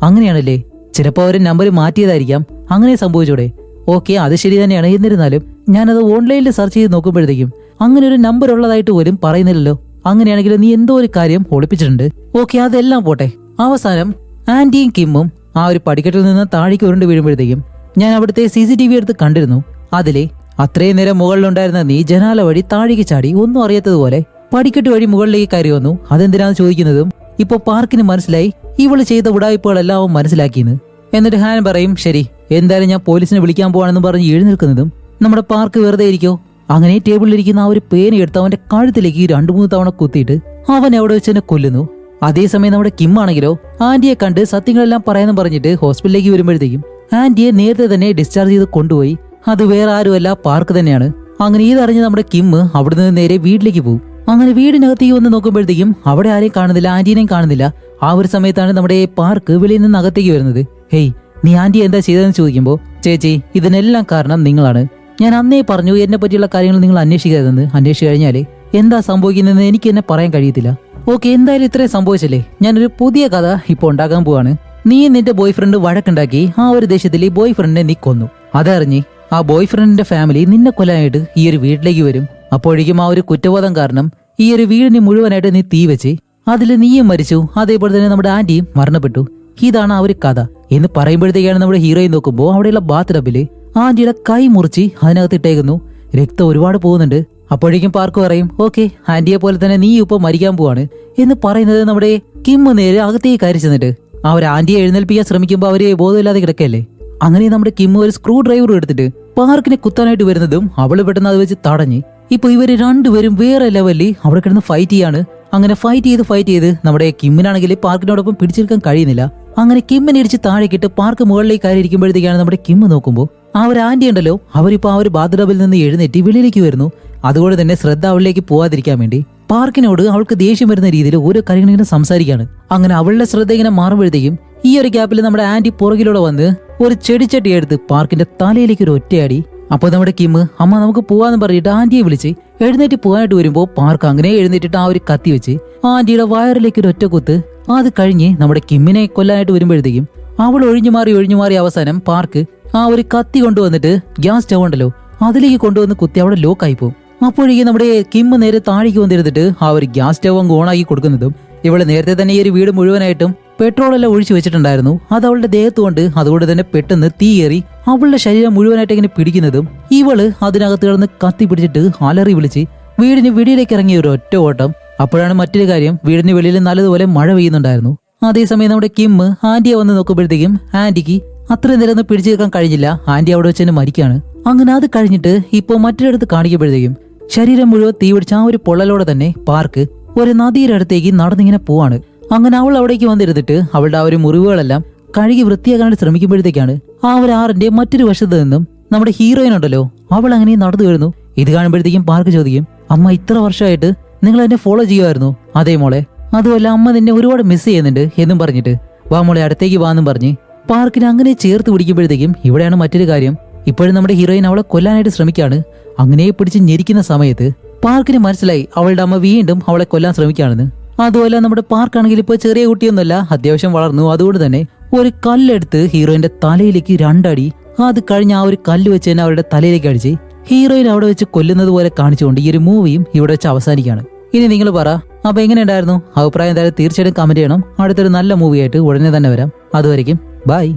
അങ്ങനെയാണല്ലേ, ചിലപ്പോൾ അവർ നമ്പർ മാറ്റിയതായിരിക്കാം, അങ്ങനെ സംഭവിച്ചൂടെ. ഓക്കെ, അത് ശരി തന്നെയാണ്. എന്നിരുന്നാലും ഞാനത് ഓൺലൈനിൽ സെർച്ച് ചെയ്ത് നോക്കുമ്പോഴത്തേക്കും അങ്ങനെ ഒരു നമ്പർ ഉള്ളതായിട്ട് പോലും പറയുന്നില്ലല്ലോ. അങ്ങനെയാണെങ്കിൽ നീ എന്തോ ഒരു കാര്യം ഒളിപ്പിച്ചിട്ടുണ്ട്. ഓക്കെ, അതെല്ലാം പോട്ടെ. അവസാനം ആന്റിയും കിമ്മും ആ ഒരു പടിക്കെട്ടിൽ നിന്ന് താഴേക്ക് ഉരുണ്ട് വീഴുമ്പോഴത്തേക്കും ഞാൻ അവിടുത്തെ CCTV എടുത്ത് കണ്ടിരുന്നു. അതിലെ അത്രയും നേരം മുകളിലുണ്ടായിരുന്ന നീ ജനാല വഴി താഴേക്ക് ചാടി ഒന്നും അറിയാത്തതുപോലെ പടിക്കെട്ട് വഴി മുകളിലേക്ക് കയറി വന്നു. അതെന്തിനാന്ന് ചോദിക്കുന്നതും ഇപ്പൊ പാർക്കിന് മനസ്സിലായി ഇവള് ചെയ്ത ഉടായ്പകളെല്ലാം അവൻ മനസ്സിലാക്കിയെന്ന്. എന്നിട്ട് ഹാൻ പറയും, ശരി എന്തായാലും ഞാൻ പോലീസിനെ വിളിക്കാൻ പോവാണെന്ന് പറഞ്ഞ് എഴുന്നേൽക്കുന്നതും നമ്മുടെ പാർക്ക് വെറുതെ ഇരിക്കോ. അങ്ങനെ ടേബിളിലിരിക്കുന്ന ആ ഒരു പേന എടുത്ത് അവന്റെ കഴുത്തിലേക്ക് 2-3 തവണ കുത്തിയിട്ട് അവൻ അവിടെ വെച്ച് തന്നെ കൊല്ലുന്നു. അതേസമയം നമ്മുടെ കിം ആണെങ്കിലോ ആന്റിയെ കണ്ട് സത്യങ്ങളെല്ലാം പറയാനും പറഞ്ഞിട്ട് ഹോസ്പിറ്റലിലേക്ക് വരുമ്പോഴത്തേക്കും ആന്റിയെ നേരത്തെ തന്നെ ഡിസ്ചാർജ് ചെയ്ത് കൊണ്ടുപോയി. അത് വേറെ ആരുമല്ല, പാർക്ക് തന്നെയാണ്. അങ്ങനെ ഇതറിഞ്ഞ് നമ്മുടെ കിം അവിടെ നിന്ന് നേരെ വീട്ടിലേക്ക് പോകും. അങ്ങനെ വീടിനകത്തേക്ക് വന്ന് നോക്കുമ്പോഴത്തേക്കും അവിടെ ആരെയും കാണുന്നില്ല, ആന്റീനെയും കാണുന്നില്ല. ആ ഒരു സമയത്താണ് നമ്മുടെ പാർക്ക് വെളിയിൽ നിന്ന് അകത്തേക്ക് വരുന്നത്. ഹേയ്, നീ ആന്റി എന്താ ചെയ്തതെന്ന് ചോദിക്കുമ്പോൾ, ചേച്ചി ഇതിനെല്ലാം കാരണം നിങ്ങളാണ്. ഞാൻ അന്നേ പറഞ്ഞു എന്നെ പറ്റിയുള്ള കാര്യങ്ങൾ നിങ്ങൾ അന്വേഷിക്കരുതെന്ന്. അന്വേഷിച്ചു കഴിഞ്ഞാല് എന്താ സംഭവിക്കുന്നതെന്ന് എനിക്ക് എന്നെ പറയാൻ കഴിയത്തില്ല. ഓക്കെ, എന്തായാലും ഇത്രയും സംഭവിച്ചല്ലേ, ഞാനൊരു പുതിയ കഥ ഇപ്പൊ ഉണ്ടാക്കാൻ പോവാണ്. നീ നിന്റെ ബോയ് ഫ്രണ്ട് വഴക്കുണ്ടാക്കി ആ ഒരു ദേഷ്യത്തിൽ ഈ ബോയ് ഫ്രണ്ടിനെ നീ കൊന്നു. അതറിഞ്ഞ് ആ ബോയ് ഫ്രണ്ടിന്റെ ഫാമിലി നിന്നെ കൊല്ലാനായിട്ട് ഈ ഒരു വീട്ടിലേക്ക് വരും. അപ്പോഴേക്കും ആ ഒരു കുറ്റബോധം കാരണം ഈ ഒരു വീടിന് മുഴുവനായിട്ട് നീ തീ വെച്ച് അതിൽ നീയും മരിച്ചു. അതേപോലെ തന്നെ നമ്മുടെ ആന്റിയും മരണപ്പെട്ടു. ഇതാണ് ആ ഒരു കഥ എന്ന് പറയുമ്പോഴത്തേക്കാണ് നമ്മുടെ ഹീറോയിൻ നോക്കുമ്പോൾ അവിടെയുള്ള ബാത്ത് ടബില് ആന്റിയുടെ കൈ മുറിച്ച് അതിനകത്ത് ഇട്ടേക്കുന്നു. രക്തം ഒരുപാട് പോകുന്നുണ്ട്. അപ്പോഴേക്കും പാർക്ക് പറയും, ഓക്കെ ആന്റിയെ പോലെ തന്നെ നീ ഇപ്പൊ മരിക്കാൻ പോവാണ് എന്ന് പറയുന്നത് നമ്മുടെ കിം നേരെ അകത്തേക്ക് കയറി ചെന്നിട്ട് അവർ ആന്റിയെ എഴുന്നേൽപ്പിക്കാൻ ശ്രമിക്കുമ്പോൾ അവര് ബോധമില്ലാതെ കിടക്കല്ലേ. അങ്ങനെ നമ്മുടെ കിം ഒരു സ്ക്രൂ ഡ്രൈവർ എടുത്തിട്ട് പാർക്കിനെ കുത്താനായിട്ട് വരുന്നതും അവള് പെട്ടെന്ന് അത് വെച്ച് തടഞ്ഞ് ഇപ്പൊ ഇവര് രണ്ടുപേരും വേറെ ലെവലിൽ അവിടെ കിടന്ന് ഫൈറ്റ് ചെയ്യാണ്. അങ്ങനെ ഫൈറ്റ് ചെയ്ത് നമ്മുടെ കിമ്മിനാണെങ്കിൽ പാർക്കിനോടൊപ്പം പിടിച്ചെടുക്കാൻ കഴിയുന്നില്ല. അങ്ങനെ കിമ്മിനെ ഇടിച്ച് താഴേക്കിട്ട് പാർക്ക് മുകളിലേക്ക് കയറി ഇരിക്കുമ്പോഴത്തേക്കാണ് നമ്മുടെ കിം നോക്കുമ്പോൾ ആ ഒരു ആന്റി ഉണ്ടല്ലോ, അവരിപ്പോ ആ ഒരു ബാത്ടബിൽ നിന്ന് എഴുന്നേറ്റ് വെളിയിലേക്ക് വരുന്നു. അതുകൊണ്ട് തന്നെ ശ്രദ്ധ അവളിലേക്ക് പോവാതിരിക്കാൻ വേണ്ടി പാർക്കിനോട് അവൾക്ക് ദേഷ്യം വരുന്ന രീതിയിൽ ഓരോ കാര്യങ്ങളിങ്ങനെ സംസാരിക്കുകയാണ്. അങ്ങനെ അവളുടെ ശ്രദ്ധ ഇങ്ങനെ മാറുമ്പോഴത്തേക്കും ഈ ഒരു ഗ്യാപ്പിൽ നമ്മുടെ ആന്റി പുറകിലൂടെ വന്ന് ഒരു ചെടിച്ചട്ടി എടുത്ത് പാർക്കിന്റെ തലയിലേക്ക് ഒരു ഒറ്റയാടി. അപ്പൊ നമ്മുടെ കിം അമ്മ നമുക്ക് പോവാന്ന് പറഞ്ഞിട്ട് ആന്റിയെ വിളിച്ച് എഴുന്നേറ്റ് പോകാനായിട്ട് വരുമ്പോ പാർക്ക് അങ്ങനെ എഴുന്നേറ്റിട്ട് ആ ഒരു കത്തി വെച്ച് ആന്റിയുടെ വയറിലേക്ക് ഒരു ഒറ്റ കുത്ത്. അത് കഴിഞ്ഞ് നമ്മുടെ കിമ്മിനെ കൊല്ലാനായിട്ട് വരുമ്പോഴത്തേക്കും അവൾ ഒഴിഞ്ഞു മാറി അവസാനം പാർക്ക് ആ ഒരു കത്തി കൊണ്ടുവന്നിട്ട് ഗ്യാസ് സ്റ്റവ് ഉണ്ടല്ലോ അതിലേക്ക് കൊണ്ടുവന്ന് കുത്തി അവിടെ ലോക്കായി പോകും. അപ്പോഴേക്കും നമ്മുടെ കിം നേരെ താഴേക്ക് വന്നിരുന്നിട്ട് ആ ഒരു ഗ്യാസ് സ്റ്റവ് അങ്ങ് ഓണാക്കി കൊടുക്കുന്നതും ഇവള് നേരത്തെ തന്നെ ഈ ഒരു വീട് മുഴുവനായിട്ടും പെട്രോളെല്ലാം ഒഴിച്ചു വെച്ചിട്ടുണ്ടായിരുന്നു. അത് അവളുടെ ദേഹത്ത് കൊണ്ട് അതുകൊണ്ട് തന്നെ പെട്ടെന്ന് തീയേറി അവളുടെ ശരീരം മുഴുവനായിട്ട് ഇങ്ങനെ പിടിക്കുന്നതും ഇവള് അതിനകത്ത് കിടന്ന് കത്തി പിടിച്ചിട്ട് അലറി വിളിച്ച് വീടിന് വെളിയിലേക്ക് ഇറങ്ങിയ ഒരു ഒറ്റ ഓട്ടം. അപ്പോഴാണ് മറ്റൊരു കാര്യം, വീടിന് വെളിയിൽ നല്ലതുപോലെ മഴ പെയ്യുന്നുണ്ടായിരുന്നു. അതേസമയം നമ്മുടെ കിം ആന്റിയെ വന്ന് നോക്കുമ്പോഴത്തേക്കും ആന്റിക്ക് അത്രയും നേരം പിടിച്ചു നിൽക്കാൻ കഴിഞ്ഞില്ല. ആന്റി അവിടെ വെച്ച് തന്നെ മരിക്കാണ്. അങ്ങനെ അത് കഴിഞ്ഞിട്ട് ഇപ്പൊ മറ്റൊരിടത്ത് കാണിക്കുമ്പോഴത്തേക്കും ശരീരം മുഴുവൻ തീ പിടിച്ച ആ ഒരു പൊള്ളലോടെ തന്നെ പാർക്ക് ഒരു നദിയുടെ അടുത്തേക്ക് നടന്നിങ്ങനെ പോവാണ്. അങ്ങനെ അവൾ അവിടേക്ക് വന്നിരുന്നിട്ട് അവളുടെ ആ ഒരു മുറിവുകളെല്ലാം കഴുകി വൃത്തിയാക്കാനായിട്ട് ശ്രമിക്കുമ്പോഴത്തേക്കാണ് ആ ഒരു ആറിന്റെ മറ്റൊരു വശത്ത് നിന്നും നമ്മുടെ ഹീറോയിൻ ഉണ്ടല്ലോ അവൾ അങ്ങനെ നടന്നു വരുന്നു. ഇത് കാണുമ്പോഴത്തേക്കും പാർക്ക് ചോദിക്കും, അമ്മ ഇത്ര വർഷമായിട്ട് നിങ്ങൾ എന്നെ ഫോളോ ചെയ്യുമായിരുന്നു? അതേ മോളെ, അതുമല്ല അമ്മ നിന്നെ ഒരുപാട് മിസ് ചെയ്യുന്നുണ്ട് എന്നും പറഞ്ഞിട്ട് വാ മോളെ അടുത്തേക്ക് വാന്നും പറഞ്ഞ് പാർക്കിനെ അങ്ങനെ ചേർത്ത് പിടിക്കുമ്പോഴത്തേക്കും ഇവിടെയാണ് മറ്റൊരു കാര്യം. ഇപ്പോഴും നമ്മുടെ ഹീറോയിൻ അവളെ കൊല്ലാനായിട്ട് ശ്രമിക്കുകയാണ്. അങ്ങനെ പിടിച്ച് ഞെരിക്കുന്ന സമയത്ത് പാർക്കിന് മനസ്സിലായി അവളുടെ അമ്മ വീണ്ടും അവളെ കൊല്ലാൻ ശ്രമിക്കുകയാണെന്ന്. അതുമല്ല നമ്മുടെ പാർക്കാണെങ്കിൽ ഇപ്പൊ ചെറിയ കുട്ടിയൊന്നുമല്ല, അത്യാവശ്യം വളർന്നു. അതുകൊണ്ട് തന്നെ ഒരു കല്ലെടുത്ത് ഹീറോയിന്റെ തലയിലേക്ക് 2 അടി. അത് കഴിഞ്ഞ് ആ ഒരു കല്ല് വെച്ച് തന്നെ അവരുടെ തലയിലേക്ക് അടിച്ച് ഹീറോയിൻ അവിടെ വെച്ച് കൊല്ലുന്നത് പോലെ കാണിച്ചുകൊണ്ട് ഈ ഒരു മൂവിയും ഇവിടെ വെച്ച് അവസാനിക്കുകയാണ്. ഇനി നിങ്ങൾ പറ, അപ്പൊ എങ്ങനെ ഉണ്ടായിരുന്നു? അഭിപ്രായം എന്തായാലും തീർച്ചയായിട്ടും കമന്റ് ചെയ്യണം. അടുത്തൊരു നല്ല മൂവിയായിട്ട് ഉടനെ തന്നെ വരാം. അതുവരെയ്ക്കും ബൈ.